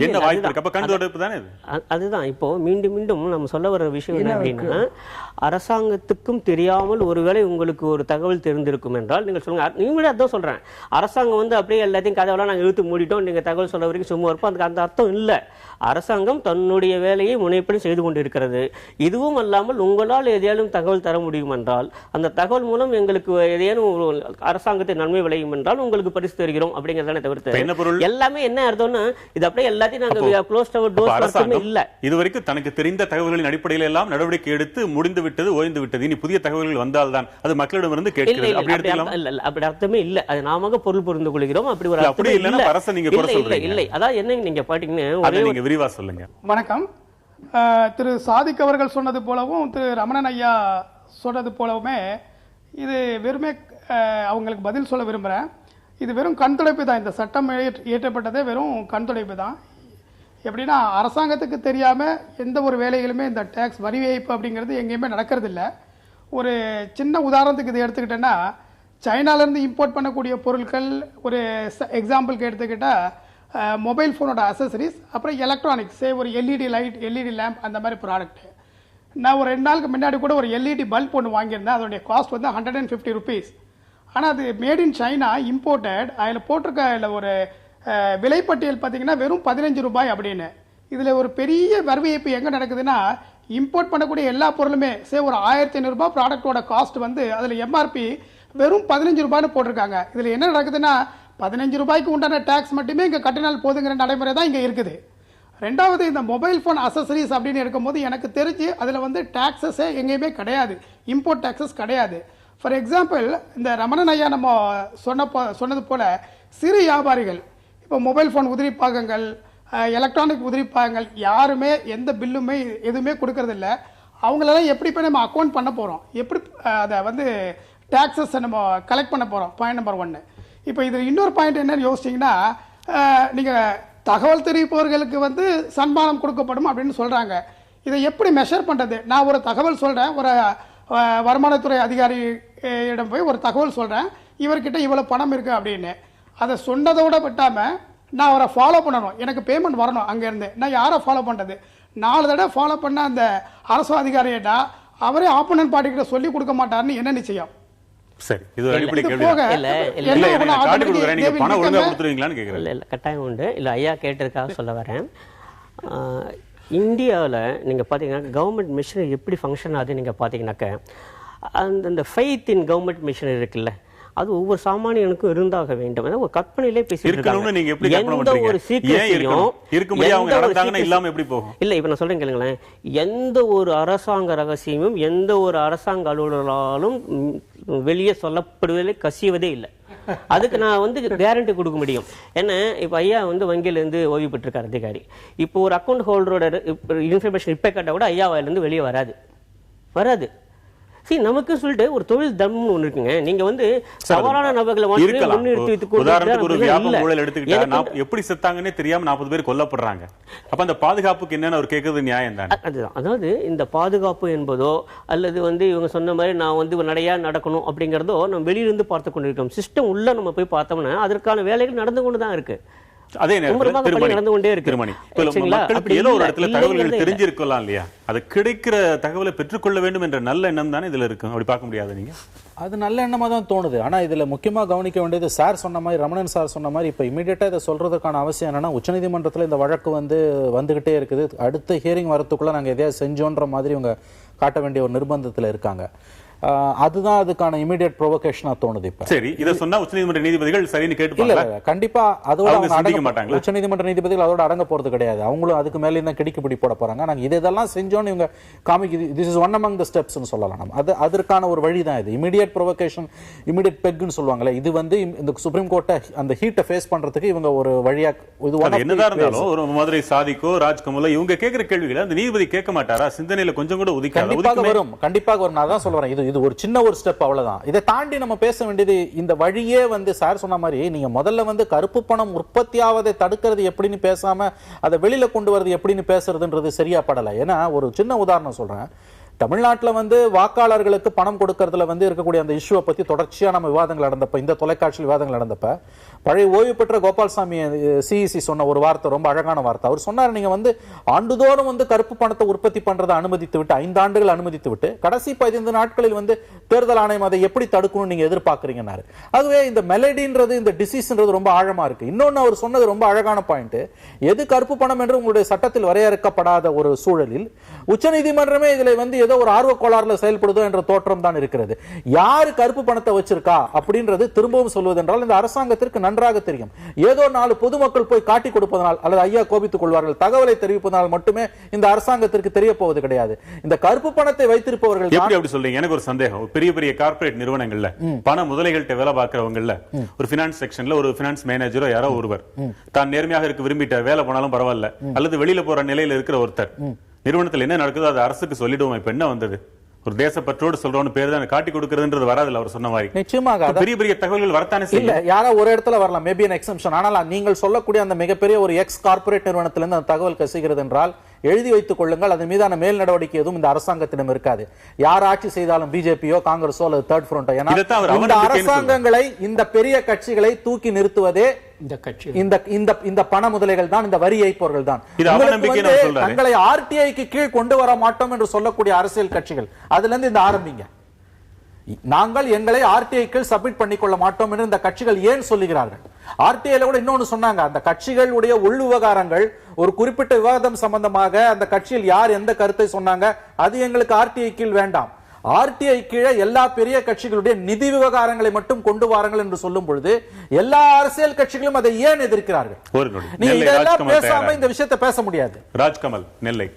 என்ன வாய்ப்பு இருக்கு? அப்ப கண்தோடுப்பு தானே இது. அதுதான் இப்போ மீண்டும் நம்ம சொல்ல வர விஷயம் என்ன அப்படின்னா, அரசாங்கத்துக்கும் தெரியாமல் ஒருவேளை உங்களுக்கு ஒரு தகவல் தெரிந்திருக்கும் என்றால் நீங்கள் சொல்லுங்க. நீங்களே அதான் சொல்றேன், அரசாங்கம் வந்து அப்படியே எல்லாத்தையும் கதவெல்லாம் நாங்கள் இழுத்து மூடிட்டோம், நீங்க தகவல் சொல்ல வரைக்கும் சும்மா இருப்போம், அதுக்கு அந்த அர்த்தம் இல்லை. அரசாங்கம் தன்னுடைய வேலையை முனைப்படி செய்து கொண்டிருக்கிறது. இதுவும் அல்லாமல் உங்களால் ஏதேனும் தகவல் தர முடியும் என்றால், அந்த தகவல் மூலம் எங்களுக்கு ஏதேனும் அரசாங்கத்தை நன்மை விளையும் என்றால் உங்களுக்கு பரிசு தருகிறோம் அப்படிங்கிறதானே தவிர்த்து எல்லாமே என்ன அர்த்தம்னா இது அப்படியே எல்லாத்தையும் நாங்கள் க்ளோஸ்ட் அவர் டோர்ஸ் இல்ல. இதுவரைக்கும் தனக்கு தெரிந்த தகவல்களின் அடிப்படையில் எல்லாம் நடவடிக்கை எடுத்து முடிந்து விட்டது, ஓய்ந்து விட்டது. இனி புதிய தகவல்கள் வந்தால்தான் அது மக்களிடமிருந்து கேட்கிறது. அப்படி அர்த்தமே இல்ல. அது நாம பொருள் புரிந்து கொள்கிறோம். அப்படி ஒரு அப்படி இல்லைன்னா அரசு நீங்க குறை சொல்றீங்க. இல்லை அதான் என்ன நீங்க பாத்தீங்கன்னா விரிவா சொல்லுங்க. வணக்கம். திரு சாதிக் அவர்கள் சொன்னது போலவும் திரு ரமணன் ஐயா சொன்னது போலவுமே இது வெறுமே அவங்களுக்கு பதில் சொல்ல விரும்புகிறேன். இது வெறும் கண்துடைப்பு தான். இந்த சட்டம் இயற்றப்பட்டதே வெறும் கண்துடைப்பு தான். எப்படின்னா, அரசாங்கத்துக்கு தெரியாமல் எந்த ஒரு வேலைகளுமே இந்த டேக்ஸ் வரி ஏய்ப்பு அப்படிங்கிறது எங்கேயுமே நடக்கிறது இல்லை. ஒரு சின்ன உதாரணத்துக்கு இதை எடுத்துக்கிட்டேன்னா, சைனாலேருந்து இம்போர்ட் பண்ணக்கூடிய பொருட்கள் ஒரு எக்ஸாம்பிளுக்கு எடுத்துக்கிட்டால் மொபைல் ஃபோனோட அசசரிஸ், அப்புறம் எலக்ட்ரானிக்ஸ், ஒரு எல்இடி லைட், எல்இடி லேம்ப், அந்த மாதிரி ப்ராடக்ட்டு. நான் ஒரு 2 நாளுக்கு முன்னாடி கூட ஒரு எல்இடி பல்ப் ஒன்று வாங்கியிருந்தேன். அதோடைய காஸ்ட் வந்து 150 ருபீஸ். ஆனால் அது மேட் இன் சைனா, இம்போர்ட்டட். அதில் போட்டிருக்க இல்லை ஒரு விலைப்பட்டியல் பார்த்தீங்கன்னா வெறும் 15 ரூபாய் அப்படின்னு. இதில் ஒரு பெரிய வரி ஏய்ப்பு எங்கே நடக்குதுன்னா, இம்போர்ட் பண்ணக்கூடிய எல்லா பொருளுமே ஒரு 1500 ரூபாய் ப்ராடக்டோட காஸ்ட் வந்து அதில் எம்ஆர்பி வெறும் 15 ரூபாய்னு போட்டிருக்காங்க. இதில் என்ன நடக்குதுன்னா, 15 ரூபாய்க்கு உண்டான டேக்ஸ் மட்டுமே இங்கே கட்டினால் போதுங்கிற நடைமுறை தான் இங்கே இருக்குது. ரெண்டாவது, இந்த மொபைல் ஃபோன் அசசரிஸ் அப்படின்னு இருக்கும்போது எனக்கு தெரிஞ்சு அதில் வந்து டேக்ஸஸே எங்கேயுமே கிடையாது, இம்போர்ட் டேக்ஸஸ் கிடையாது. ஃபார் எக்ஸாம்பிள், இந்த ரமணன் ஐயா நம்ம சொன்னது போல சிறு வியாபாரிகள் இப்போ மொபைல் ஃபோன் உதிரி பாகங்கள், எலக்ட்ரானிக் உதிரி பாகங்கள் யாருமே எந்த பில்லுமே எதுவுமே கொடுக்கறதில்ல. அவங்களெல்லாம் எப்படி போய் நம்ம அக்கௌண்ட் பண்ண போகிறோம், எப்படி அதை வந்து டேக்ஸஸ் நம்ம கலெக்ட் பண்ண போகிறோம்? Point number 1. இப்போ இது இன்னொரு பாயிண்ட் என்னன்னு யோசிச்சிங்கன்னா, நீங்கள் தகவல் தெரிவிப்பவர்களுக்கு வந்து சன்மானம் கொடுக்கப்படும் அப்படின்னு சொல்கிறாங்க. இதை எப்படி மெஷர் பண்ணுறது? நான் ஒரு தகவல் சொல்கிறேன், ஒரு வருமானத்துறை அதிகாரியிடம் போய் ஒரு தகவல் சொல்கிறேன், இவர்கிட்ட இவ்வளோ பணம் இருக்குது அப்படின்னு. அதை சொன்னதோட விட்டாமல் நான் அவரை ஃபாலோ பண்ணணும், எனக்கு பேமெண்ட் வரணும் அங்கேருந்து. நான் யாரை ஃபாலோ பண்ணுறது? 4 தடவை ஃபாலோ பண்ண அந்த அரசு அதிகாரியிட்டா அவரே ஆப்போனன்ட் பார்ட்டிகிட்ட சொல்லி கொடுக்க மாட்டாருன்னு என்ன நிச்சயம்? சரி, இது ஒரு அடிப்படை கேள்வி. கட்டாயம் உண்டு. இல்லை, ஐயா கேட்டதுக்காக சொல்ல வரேன். இந்தியாவில் நீங்கள் பார்த்தீங்கன்னா கவர்மெண்ட் மிஷினரி எப்படி ஃபங்க்ஷன் ஆகுது நீங்கள் பார்த்தீங்கன்னாக்க, அந்த ஃபெய்த் இன் கவர்மெண்ட் மிஷினரி இருக்குல்ல, அது ஒவ்வொரு சாமானியனுக்கும் இருந்தாக வேண்டும். ஒரு கற்பனையிலே பேசிட்டு எந்த ஒரு சீக்கிரம் இல்ல. இப்ப நான் சொல்றேன் கேளுங்களேன், எந்த ஒரு அரசாங்க ரகசியமும் எந்த ஒரு அரசாங்க அலுவலராலும் வெளியே சொல்லப்படுவதில்லை, கசிவதே இல்லை. அதுக்கு நான் வந்து கேரண்டி கொடுக்க முடியும். ஏன்னா இப்போ ஐயா வந்து வங்கியிலேருந்து ஓய்வு பெற்றிருக்கார் அதிகாரி. இப்போ ஒரு அக்கௌண்ட் ஹோல்டரோட இன்ஃபர்மேஷன் இப்போ கேட்டால் கூட ஐயாவிலேருந்து வெளியே வராது. சரி, நமக்கு சொல்லிட்டு ஒரு தொழில் தர்மம்னு ஒண்ணு இருக்குங்க. நீங்க வந்து சவாலான நபர்களை எப்படி செத்தாங்கன்னே தெரியாம 40 பேர் கொல்லப்படுறாங்க. அப்ப அந்த பாதுகாப்புக்கு என்னன்னு அவர் கேட்கறது நியாயம் தான். அதுதான். அதாவது இந்த பாதுகாப்பு என்பதோ அல்லது வந்து இவங்க சொன்ன மாதிரி நான் வந்து நடையா நடக்கணும் அப்படிங்கிறதோ நம்ம வெளியிலிருந்து பார்த்து கொண்டிருக்கோம். சிஸ்டம் உள்ள நம்ம போய் பார்த்தோம்னா அதற்கான வேலைகள் நடந்து கொண்டுதான் இருக்கு. அதே நேரத்தில் நடந்து கொண்டே இருக்கு. மக்களுக்கு ஏதோ ஒரு இடத்துல தகவல்கள் தெரிஞ்சிருக்கலாம் இல்லையா? அது கிடைக்கிற தகவலை பெற்றுக்கொள்ள வேண்டும் என்ற நல்ல எண்ணம் தானே இதுல இருக்கு. அப்படி பார்க்க முடியாது நீங்க? அது நல்ல எண்ணமாக தான் தோணுது. ஆனால் இதில் முக்கியமாக கவனிக்க வேண்டியது சார் சொன்ன மாதிரி, ரமணன் சார் சொன்ன மாதிரி, இப்போ இமீடியட்டாக இதை சொல்கிறதுக்கான அவசியம் என்னென்னா, உச்சநீதிமன்றத்தில் இந்த வழக்கு வந்துக்கிட்டே இருக்குது. அடுத்த ஹியரிங் வரத்துக்குள்ளே நாங்கள் எதையாவது செஞ்சோன்ற மாதிரி இவங்க காட்ட வேண்டிய ஒரு நிர்பந்தத்தில் இருக்காங்க. அதுதான் அதுக்கான இமீடியட் ப்ரொவோகேஷனா தோணுது. இப்ப சரி, இத சொன்னா உச்சநீதிமன்ற நீதிபதிகள் சரின்னு கேட்டுப்பாங்க. இல்ல கண்டிப்பா அதோட அடங்க மாட்டாங்க. உச்சநீதிமன்ற நீதிபதிகள் அதோட அடங்க போறது கிடையாது. அவங்களும் அதுக்கு மேலே தான் கிடிக்குப்பிடி போட போறாங்க. நாங்க இதெல்லாம் செஞ்சோன்னு இவங்க காமிக்கு this is one among the ஸ்டெப்ஸ்னு சொல்லலாம். நம்ம அதற்கான ஒரு வழி தான் இது. இமீடியட் ப்ரொவோகேஷன், இமீடியட் பெக்னு சொல்லுவாங்கல்ல, இது இந்த சுப்ரீம் கோர்ட்டை அந்த ஹீட்டை ஃபேஸ் பண்றதுக்கு இவங்க ஒரு வழியா இது என்னதான் இருந்தாலும் ஒரு மதுரை சாதிக்கோ ராஜ்கமலோ இவங்க கேட்கிற கேள்விகளை அந்த நீதிபதி கேட்க மாட்டாரா? சிந்தனையில கொஞ்சம் கூட கண்டிப்பாக வரும். நான் தான் சொல்றேன். இது ஒரு சின்ன ஒரு ஸ்டெப், அவ்வளவுதான். இதை தாண்டி நம்ம பேச வேண்டியது இந்த வழியே சார் சொன்ன மாதிரி நீங்க முதல்ல கருப்பு பணம் உற்பத்தி ஆவதை தடுக்கிறது எப்படின்னு பேசாம அதை வெளியில கொண்டு வரது எப்படின்னு பேசுறதுன்றது சரியா படல. ஏன்னா ஒரு சின்ன உதாரணம் சொல்றேன். தமிழ்நாட்டில் வாக்காளர்களுக்கு பணம் கொடுக்கறதுல இருக்கக்கூடிய அந்த இஷ்யூவை பத்தி தொடர்ச்சியா நம்ம விவாதங்கள் நடந்தப்ப, இந்த தொலைக்காட்சி விவாதங்கள் நடந்தப்ப, பழைய ஓய்வு பெற்ற கோபால்சாமி சிஇசி சொன்ன ஒரு வார்த்தை, ரொம்ப அழகான வார்த்தை. அவர் சொன்னார், நீங்க ஆண்டுதோறும் கருப்பு பணத்தை உற்பத்தி பண்றதை அனுமதித்து விட்டு 5 ஆண்டுகள் அனுமதித்து விட்டு கடைசி 15 நாட்களில் தேர்தல் ஆணையம் அதை எப்படி தடுக்கணும் நீங்க எதிர்பார்க்கறீங்கன்னாரு. அதுவே இந்த மெலடின்றது, இந்த டிசீஸ்ன்றது ரொம்ப ஆழமா இருக்கு. இன்னொன்னு அவர் சொன்னது ரொம்ப அழகான பாயிண்ட். எது கருப்பு பணம் என்று உங்களுடைய சட்டத்தில் வரையறுக்கப்படாத ஒரு சூழலில் உச்சநீதிமன்றமே இதுல ஏதோ ஒரு ஆர்வ கோளாறுல செயல்படுதோ என்ற தோற்றம் தான் இருக்கிறது. யாரு கருப்பு பணத்தை வச்சிருக்கா அப்படின்றது திரும்பவும் சொல்வதென்றால் இந்த அரசாங்கத்திற்கு நன்றாக தெரியும். ஏதோ 4 பொதுமக்கள் போய் காட்டி கொடுப்பதனால் அல்லது ஐயா கோபித்துக் கொள்வார்கள், தகவலை தெரிவிப்பதனால் மட்டுமே இந்த அரசாங்கத்திற்கு தெரிய போவது கிடையாது. இந்த கருப்பு பணத்தை வைத்திருப்பவர்கள் எப்படி அப்படி சொல்றீங்க? எனக்கு ஒரு சந்தேகம். பெரிய பெரிய கார்ப்பரேட் நிறுவனங்கள்ல பண முதலைகள்ட்ட வேலை பார்க்கிறவங்கல்ல, ஒரு பினான்ஸ் செக்ஷன்ல ஒரு பினான்ஸ் மேனேஜரோ யாரோ ஒருவர் தான் நேர்மையாக இருக்க விரும்பிட்டார், வேலை போனாலும் பரவாயில்ல, அல்லது வெளியில போற நிலையில இருக்கிற ஒருத்தர் நிறுவனத்தில் என்ன நடக்குதோ அது அரசுக்கு சொல்லிடுவோம். இப்ப என்ன வந்தது? ஒரு தேசப்பற்றோடு சொல்றோன்னு பேர் தான் காட்டி கொடுக்கிறதுன்றது வராதுல. அவர் சொன்ன மாதிரி நிச்சயமாக பெரிய பெரிய தகவல்கள் வரத்தானே இல்ல, யாரோ ஒரு இடத்துல வரலாம், மேபி an exception. ஆனால் நீங்கள் சொல்லக்கூடிய அந்த மிகப்பெரிய ஒரு எக்ஸ் கார்ப்பரேட் நிறுவனத்திலிருந்து அந்த தகவல் கசிகிறது என்றால் எழுதி வைத்துக் கொள்ளுங்கள். அதன் மீதான மேல் நடவடிக்கை எதுவும் இந்த அரசாங்கத்திடம் இருக்காது. யார் ஆட்சி செய்தாலும், பிஜேபியோ காங்கிரஸோ அல்லது தேர்ட் ஃப்ரண்டோ, இந்த அரசாங்கங்களை, இந்த பெரிய கட்சிகளை தூக்கி நிறுத்துவதே இந்த பண முதலைகள் தான், இந்த வரி ஏய்ப்பவர்கள் தான். தங்களை ஆர்டிஐக்கு கீழ் கொண்டு வர மாட்டோம் என்று சொல்லக்கூடிய அரசியல் கட்சிகள், அதுல இருந்து இந்த ஆரம்பிங்க. நாங்கள் எங்களை ஆர்டிஐக்கள் சப்மிட் பண்ணிக்கொள்ள மாட்டோம் என்று இந்த கட்சிகள் ஏன் சொல்லுகிறார்கள்? ஆர்டிஐல கூட இன்னொன்னு சொன்னாங்க, அந்த கட்சிகளுடைய உள் விவகாரங்கள், ஒரு குறிப்பிட்ட விவாதம் சம்பந்தமாக அந்த கட்சியில் யார் எந்த கருத்தை சொன்னாங்க, அது எங்களுக்கு ஆர்டிஐ கீழ் வேண்டாம். ஆர்டிஐ கீழே எல்லா பெரிய கட்சிகளுடைய நிதி விவகாரங்களை மட்டும் கொண்டு வாருங்கள் என்று சொல்லும் பொழுது எல்லா அரசியல் கட்சிகளும் அதை ஏன் எதிர்க்கிறார்கள்? நீங்க இதெல்லாம் பேசாம இந்த விஷயத்தை பேச முடியாது. ராஜ்கமல், நெல்லை.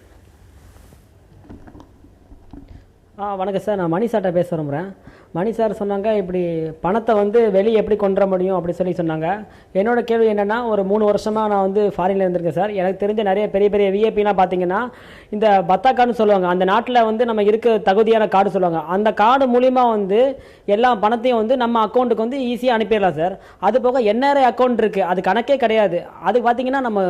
வணக்கம் சார், நான் மணி சார்ட்ட பேச விரும்புகிறேன். மணி சார் சொன்னாங்க இப்படி பணத்தை வெளியே எப்படி கொண்டு வர முடியும் அப்படி சொன்னாங்க. என்னோட கேள்வி என்னென்னா, ஒரு 3 வருஷமாக நான் ஃபாரினில் இருந்திருக்கேன் சார். எனக்கு தெரிஞ்ச நிறைய பெரிய பெரிய விஐபிலாம் பார்த்தீங்கன்னா இந்த பத்தா கார்டுன்னு சொல்லுவாங்க, அந்த நாட்டில் நம்ம இருக்க தகுதியான கார்டு சொல்லுவாங்க. அந்த கார்டு மூலிமா எல்லா பணத்தையும் நம்ம அக்கௌண்ட்டுக்கு ஈஸியாக அனுப்பிடலாம் சார். அது போக என்ஆர்ஐ அக்கௌண்ட் இருக்குது, அது கணக்கே கிடையாது. அது பார்த்தீங்கன்னா நம்ம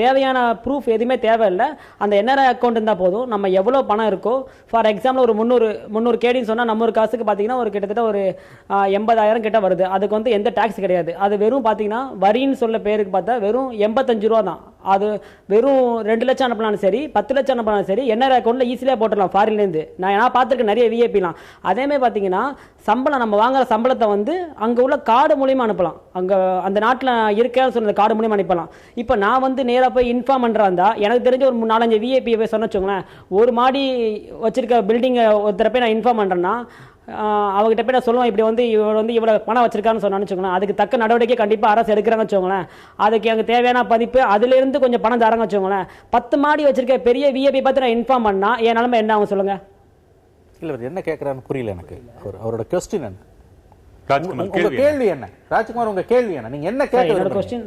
தேவையான ப்ரூஃப் எதுவுமே தேவையில்லை, அந்த என்ஆர்ஐ அக்கௌண்ட் இருந்தால் போதும். நம்ம எவ்வளோ பணம் இருக்கோ, ஃபார் எக்ஸாம்பிள் ஒரு 300 கேடின்னு சொன்னால் நம்ம ஒரு காசுக்கு பார்த்தீங்கன்னா ஒரு கிட்டத்தட்ட ஒரு 80,000 கிட்ட வருது. அதுக்கு எந்த டாக்ஸ் கிடையாது. அது வெறும் பார்த்தீங்கன்னா வரின்னு சொல்ல பேருக்கு பார்த்தா வெறும் 85 ரூபா தான். அது வெறும் 2 லட்சம் அனுப்பினாலும் சரி, 10 லட்சம் அனுப்பினாலும் சரி, என்ஆர்ஐ அக்கௌண்ட்ல ஈஸியாக போட்டுடலாம் ஃபாரின்லேருந்து. நான் பார்த்துருக்கேன் நிறைய விஐபிலாம். அதேமாதிரி பார்த்தீங்கன்னா சம்பளம், நம்ம வாங்குற சம்பளத்தை அங்கே உள்ள கார்டு மூலியமாக அனுப்பலாம். அங்கே அந்த நாட்டில் இருக்கேன்னு சொன்ன கார்டு மூலியமாக அனுப்பலாம். இப்போ நான் நேராக போய் இன்ஃபார்ம் பண்ணுறாந்தா, எனக்கு தெரிஞ்ச ஒரு 4-5 விஐபி போய் சொன்ன வச்சுக்கோங்களேன், ஒரு மாடி வச்சிருக்க பில்டிங்கை ஒருத்தர போய் நான் இன்ஃபார்ம் பண்ணுறேன்னா, அவங்ககிட்ட போய் நான் சொல்லுவேன் இப்படி இவர் இவ்வளோ பணம் வச்சிருக்கான்னு சொன்னான்னு வச்சுக்கோங்களேன், அதுக்கு தக்க நடவடிக்கை கண்டிப்பாக அரசு எடுக்கிறாங்கன்னு வச்சுக்கோங்களேன். அதுக்கு எனக்கு தேவையான பதிப்பு அதுலேருந்து கொஞ்சம் பணம் தராங்க வச்சுக்கோங்களேன். 10 மாடி வச்சிருக்க பெரிய விஐபி பார்த்து நான் இன்ஃபார்ம் பண்ணா என் நிலைமை என்ன ஆகும் சொல்லுங்க? இல்லை, என்ன கேட்குறான்னு புரியல எனக்கு. அவரோட கொஸ்டின் என்ன? உங்க கேள்வி என்ன ராஜ்குமார்? உங்க கேள்வி என்ன? நீங்க என்ன கேட்க? என்னோட கொஸ்டின்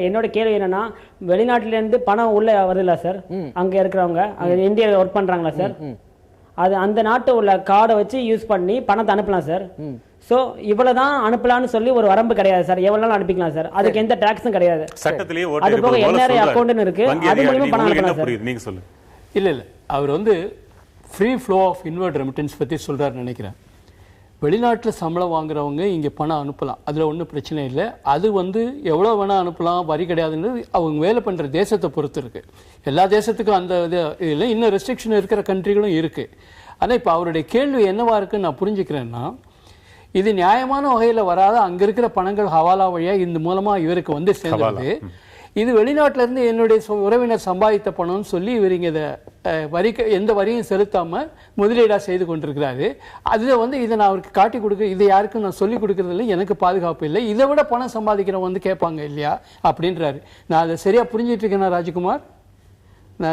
என்னோட கேள்வி என்னன்னா, வெளிநாட்டிலேருந்து பணம் உள்ள வருதுல்ல சார், அங்கே இருக்கிறவங்க இந்தியாவில் ஒர்க் பண்ணுறாங்களா சார், அது அந்த நாட்டு உள்ள கார்டை வச்சு யூஸ் பண்ணி பணத்தை அனுப்பலாம் சார். சோ இவ்வளவுதான் அனுப்பலாம்னு சொல்லி ஒரு வரம்பு கிடையாது சார், எவ்வளவு நாள் அனுப்பிக்கலாம் சார், அதுக்கு எந்த டாக்ஸும் கிடையாது. சட்டத்திலேயே அது போக என்ஆர்ஐ அக்கௌண்ட்னு இருக்கு, அது மூலமா பணம் அனுப்பலாம் சார். நீங்க சொல்லுங்க. இல்ல அவர் free flow of inward remittance பத்தி சொல்றாருன்னு நினைக்கிறேன். வெளிநாட்டில் சம்பளம் வாங்குறவங்க இங்கே பணம் அனுப்பலாம், அதில் ஒன்றும் பிரச்சனை இல்லை. அது எவ்வளோ வேணால் அனுப்பலாம், வரி கிடையாதுன்றது அவங்க வேலை பண்ணுற தேசத்தை பொறுத்து இருக்குது. எல்லா தேசத்துக்கும் அந்த இது இல்லை, இன்னும் ரெஸ்ட்ரிக்ஷன் இருக்கிற கண்ட்ரிகளும் இருக்குது. ஆனால் இப்போ அவருடைய கேள்வி என்னவா இருக்குன்னு நான் புரிஞ்சுக்கிறேன்னா, இது நியாயமான வகையில் வராத அங்கே இருக்கிற பணங்கள் ஹவாலா வழியாக இந்த மூலமாக இவருக்கு வந்து சேர்ந்தது. இது வெளிநாட்டில இருந்து என்னுடைய உறவினர் சம்பாதித்த பணம்னு சொல்லி இவர் இங்கே இதை எந்த வரியும் செலுத்தாமல் முதலீடாக செய்து கொண்டிருக்கிறாரு. அதில் வந்து இதை நான் அவருக்கு காட்டி கொடுக்க, இதை யாருக்கும் நான் சொல்லிக் கொடுக்கறது இல்லை, எனக்கு பாதுகாப்பு இல்லை, இதை விட பணம் சம்பாதிக்கிறவங்க வந்து கேட்பாங்க இல்லையா அப்படின்றாரு. நான் அதை சரியாக புரிஞ்சிட்டு இருக்கேன்னா ராஜ்குமார்?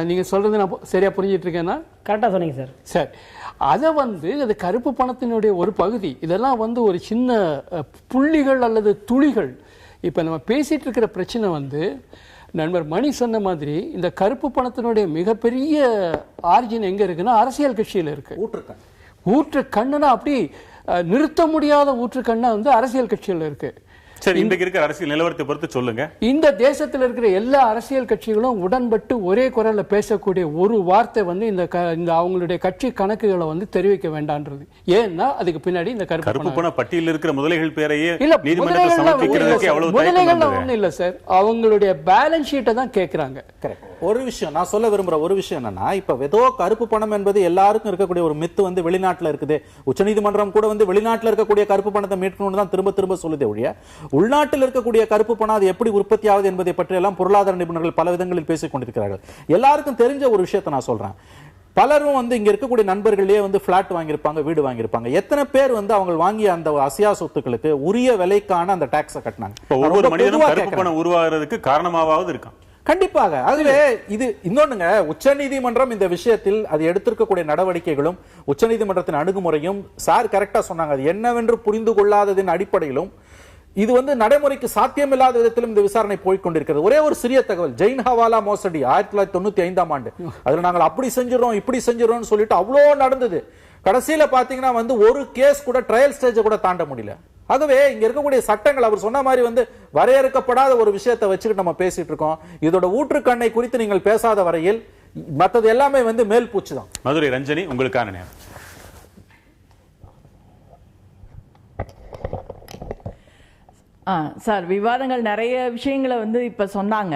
நீங்கள் சொல்கிறது நான் சரியாக புரிஞ்சிட்டு இருக்கேன்னா? கரெக்டாக சொன்னீங்க சார். சரி, அதை வந்து அது கருப்பு பணத்தினுடைய ஒரு பகுதி. இதெல்லாம் வந்து ஒரு சின்ன புள்ளிகள் அல்லது துளிகள். இப்போ நம்ம பேசிகிட்டு இருக்கிற பிரச்சனை வந்து நண்பர் மணி சொன்ன மாதிரி இந்த கருப்பு பணத்தினுடைய மிகப்பெரிய ஆரிஜின் எங்கே இருக்குன்னா அரசியல் கட்சியில் இருக்கு. ஊற்று கண்ணுனா அப்படி நிறுத்த முடியாத ஊற்று கண்ணா வந்து அரசியல் கட்சியில் இருக்கு. சரி, இன்றைக்கு இருக்கிற அரசியல் நிலவரத்தை பொறுத்து சொல்லுங்க. இந்த தேசத்தில் இருக்கிற எல்லா அரசியல் கட்சிகளும் உடன்பட்டு ஒரே குரல்ல பேசக்கூடிய ஒரு வார்த்தை வந்து இந்த அவங்களுடைய கட்சி கணக்குகளை வந்து தெரிவிக்க வேண்டாம்ன்றது. ஏன்னா அதுக்கு பின்னாடி இந்த கருப்பு பண பட்டியலில் இருக்கிற முதலைகள் பேரையே முதலைகள் ஒன்றும் இல்லை சார், அவங்களுடைய பேலன்ஸ் ஷீட்டை தான் கேட்கிறாங்க. ஒரு விஷயம் நான் சொல்ல விரும்புற ஒரு விஷயம் என்னன்னா, இப்ப ஏதோ கருப்பு பணம் என்பது எல்லாருக்கும் இருக்கக்கூடிய ஒரு மித்து வந்து வெளிநாட்டுல இருக்குது. உச்சநீதிமன்றம் கூட வந்து வெளிநாட்டுல இருக்கக்கூடிய கருப்பு பணத்தை மீட்கணும்னு தான் திரும்ப திரும்ப சொல்லுதே ஒழிய உள்நாட்டில் இருக்கக்கூடிய கருப்பு பணம் அது எப்படி உற்பத்தி ஆகுது என்பதை பற்றி எல்லாம் பொருளாதார நிபுணர்கள் பல விதங்களில் பேசிக் கொண்டிருக்கிறார்கள். எல்லாருக்கும் தெரிஞ்ச ஒரு விஷயத்தை நான் சொல்றேன். பலரும் வந்து இங்க இருக்கக்கூடிய நண்பர்களே வந்து பிளாட் வாங்கியிருப்பாங்க, வீடு வாங்கியிருப்பாங்க. எத்தனை பேர் வந்து அவங்க வாங்கிய அந்த அசையா சொத்துக்களுக்கு உரிய விலைக்கான அந்த டாக்ஸை கட்டினாங்க? ஒவ்வொரு மனிதனும் கருப்பு பணம் உருவாகிறதுக்கு காரணமாவது இருக்கான். கண்டிப்பாக. அதுவே இது இன்னொன்னுங்க, உச்சநீதிமன்றம் இந்த விஷயத்தில் அது எடுத்திருக்கக்கூடிய நடவடிக்கைகளும் உச்சநீதிமன்றத்தின் அணுகுமுறையும் சார் கரெக்டா சொன்னாங்க. அது என்னவென்று புரிந்து கொள்ளாததின் அடிப்படையிலும் இது வந்து நடைமுறைக்கு சாத்தியமில்லாத விதத்திலும் இந்த விசாரணை போய்கொண்டிருக்கிறது. ஒரே ஒரு சிறிய தகவல், ஜெயின் ஹவாலா மோசடி 1995ஆம் ஆண்டு. அதுல நாங்கள் அப்படி செஞ்சிடறோம் இப்படி செஞ்சிடறோம் சொல்லிட்டு அவ்வளோ நடந்தது. கடைசியில பாத்தீங்கன்னா வந்து ஒரு கேஸ் கூட ட்ரையல் ஸ்டேஜ் கூட தாண்ட முடியல. ஆகவே இங்க இருக்கக்கூடிய சட்டங்கள் அவர் சொன்ன மாதிரி வந்து வரையறுக்கப்படாத ஒரு விஷயத்தை வச்சுக்கிட்டு நம்ம பேசிட்டு இருக்கோம். இதோட ஊற்றுக்கண்ணை குறித்து நீங்கள் பேசாத வரையில் மற்றது எல்லாமே வந்து மேல் பூச்சி தான். மதுரை ரஞ்சனி, உங்களுக்கான நேரம். சார், விவாதங்கள் நிறைய விஷயங்களை வந்து இப்ப சொன்னாங்க.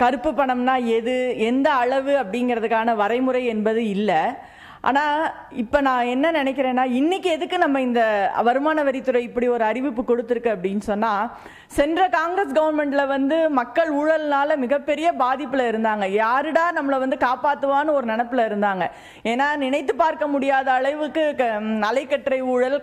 கருப்பு பணம்னா எது, எந்த அளவு அப்படிங்கிறதுக்கான வரைமுறை என்பது இல்லை. ஆனால் இப்போ நான் என்ன நினைக்கிறேன்னா, இன்னைக்கு எதுக்கு நம்ம இந்த வருமான வரித்துறை இப்படி ஒரு அறிவிப்பு கொடுத்துருக்கு அப்படின்னு சொன்னால், சென்ற காங்கிரஸ் கவர்மெண்ட்ல வந்து மக்கள் ஊழல்னால மிகப்பெரிய பாதிப்புல இருந்தாங்க. யாருடா நம்மளை வந்து காப்பாற்றுவான்னு ஒரு நினப்புல இருந்தாங்க. ஏன்னா நினைத்து பார்க்க முடியாத அளவுக்கு அலைக்கற்றை ஊழல்,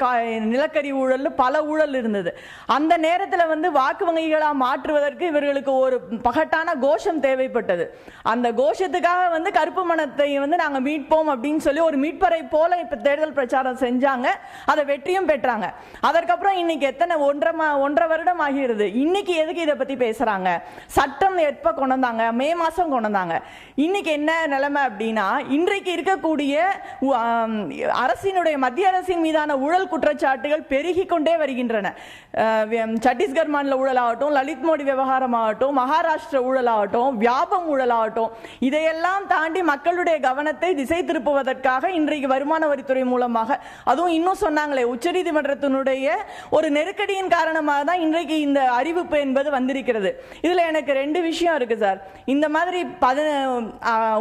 நிலக்கரி ஊழல், பல ஊழல் இருந்தது. அந்த நேரத்தில் வந்து வாக்கு வங்கிகளாக மாற்றுவதற்கு இவர்களுக்கு ஒரு பகட்டான கோஷம் தேவைப்பட்டது. அந்த கோஷத்துக்காக வந்து கருப்பு பணத்தை வந்து நாங்கள் மீட்போம் அப்படின்னு சொல்லி ஒரு மீட்பரை போல இப்ப தேர்தல் பிரச்சாரம் செஞ்சாங்க. அதை வெற்றியும் பெற்றாங்க. அதற்கப்புறம் இன்னைக்கு எத்தனை 1.5 வருடம் ஆகிறது. இன்னைக்கு எதுக்கு இதை பத்தி பேசுறாங்க? சட்டம் எப்ப கொண்டு வந்தாங்க? மே மாசம் கொண்டு வந்தாங்க. இன்னைக்கு என்ன நிலைமை அப்படின்னா, இன்றைக்கு இருக்கக்கூடிய அரசினுடைய மத்திய அரசின் மீதான ஊழல் குற்றச்சாட்டுகள் பெருகி கொண்டே வருகின்றன. சத்தீஸ்கர் மாநில ஊழலாகட்டும், லலித் மோடி விவகாரம் ஆகட்டும், மகாராஷ்டிர ஊழலாகட்டும், வியாபம் ஊழலாகட்டும், இதையெல்லாம் தாண்டி மக்களுடைய கவனத்தை திசை திருப்புவதற்காக இன்றைக்கு வருமான வரித்துறை மூலமாக, அதுவும் இன்னும் சொன்னாங்களே, உச்சநீதிமன்றத்தினுடைய ஒரு நெருக்கடியின் காரணமாக தான் இன்றைக்கு இந்த அறிவிப்பு என்பது வந்திருக்கிறது. இதுல எனக்கு 2 விஷயம் இருக்கு சார். இந்த மாதிரி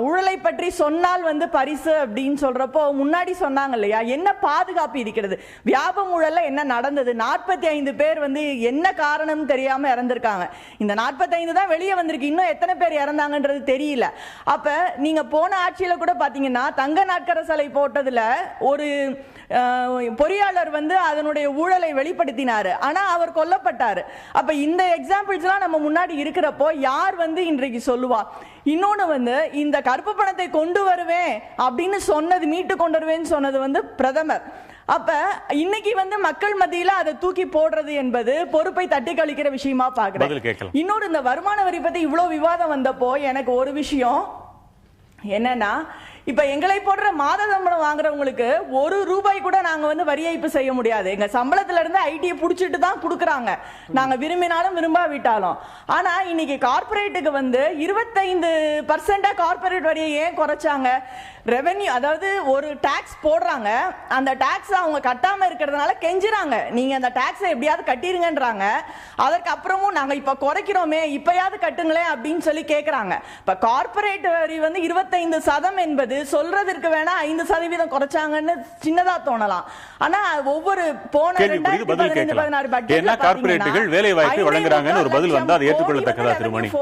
ஊழலை பற்றி சொன்னால் வந்து பரிசு அப்படின்னு சொல்றப்போ முன்னாடி சொன்னாங்க இல்லையா, என்ன பாதுகாப்பு இருக்கிறது? வியாபம் ஊழல்ல என்ன நடந்தது? 45 பேர் வந்து என்ன காரணம் தெரியாம இறந்திருக்காங்க. இந்த 45 தான் வெளியே வந்திருக்கு. இன்னும் எத்தனை பேர் இறந்தாங்கன்றது தெரியல. அப்ப நீங்க போன ஆட்சியில கூட பாத்தீங்கன்னா தங்க நாட்கர சாலை போட்டதுல ஒரு பொறியாளர் வந்து அதனுடைய ஊழலை வெளிப்படுத்தினாரு. ஆனா அவர் கொல்லப்பட்டாரு. அப்ப இந்த எக்ஸாம்பிள்ஸ் எல்லாம் நம்ம முன்னாடி இருக்கிறப்போ யார் வந்து இன்றைக்கு சொல்லுவா? இன்னொன்னு வந்து இந்த கருப்பு பணத்தை கொண்டு வருவேன் அப்படின்னு சொன்னது, மீட்டு கொண்டு வருவேன்னு சொன்னது வந்து பிரதமர். அப்ப இன்னைக்கு வந்து மக்கள் மத்தியில அதை தூக்கி போடுறது என்பது பொறுப்பை தட்டி கழிக்கிற விஷயமா பாக்குறேன். இன்னொரு, இந்த வருமான வரி பத்தி இவ்வளவு விவாதம் வந்தப்போ எனக்கு ஒரு விஷயம் என்னன்னா, இப்ப எங்களை போடுற மாத சம்பளம் வாங்குறவங்களுக்கு ₹1 கூட நாங்க வந்து வரி ஏய்ப்பு செய்ய முடியாது. எங்க சம்பளத்துல இருந்து ஐடியை புடிச்சிட்டு தான் கொடுக்குறாங்க, நாங்க விரும்பினாலும் விரும்பாவிட்டாலும். ஆனா இன்னைக்கு கார்பரேட்டுக்கு வந்து 25% கார்பரேட் வரியை ஏன் குறைச்சாங்க? ரெவென்யூ, அதாவது ஒரு டாக்ஸ் போடுறாங்க, அந்த டாக்ஸ் அவங்க கட்டாம இருக்கிறதுனால கெஞ்சுறாங்க, நீங்க அந்த டாக்ஸை எப்படியாவது கட்டிருங்கன்றாங்க. அதற்கு அப்புறமும் நாங்க இப்ப குறைக்கிறோமே, இப்பயாவது கட்டுங்களேன் அப்படின்னு சொல்லி கேக்குறாங்க. இப்ப கார்பரேட் வரி வந்து 25% என்பது சொல்றதற்கு வேணா 5% குறைச்சாங்கன்னு சின்னதா தோணலாம். ஆனா ஒவ்வொரு போன 2015-16 பட்ஜெட்ல கார்பரேட்டுகள் வேலை வாய்ப்பு வழங்குறாங்கன்னு ஒரு பதில் வந்தா அது ஏற்றுக்கொள்ளத்தக்கதா திருமணி?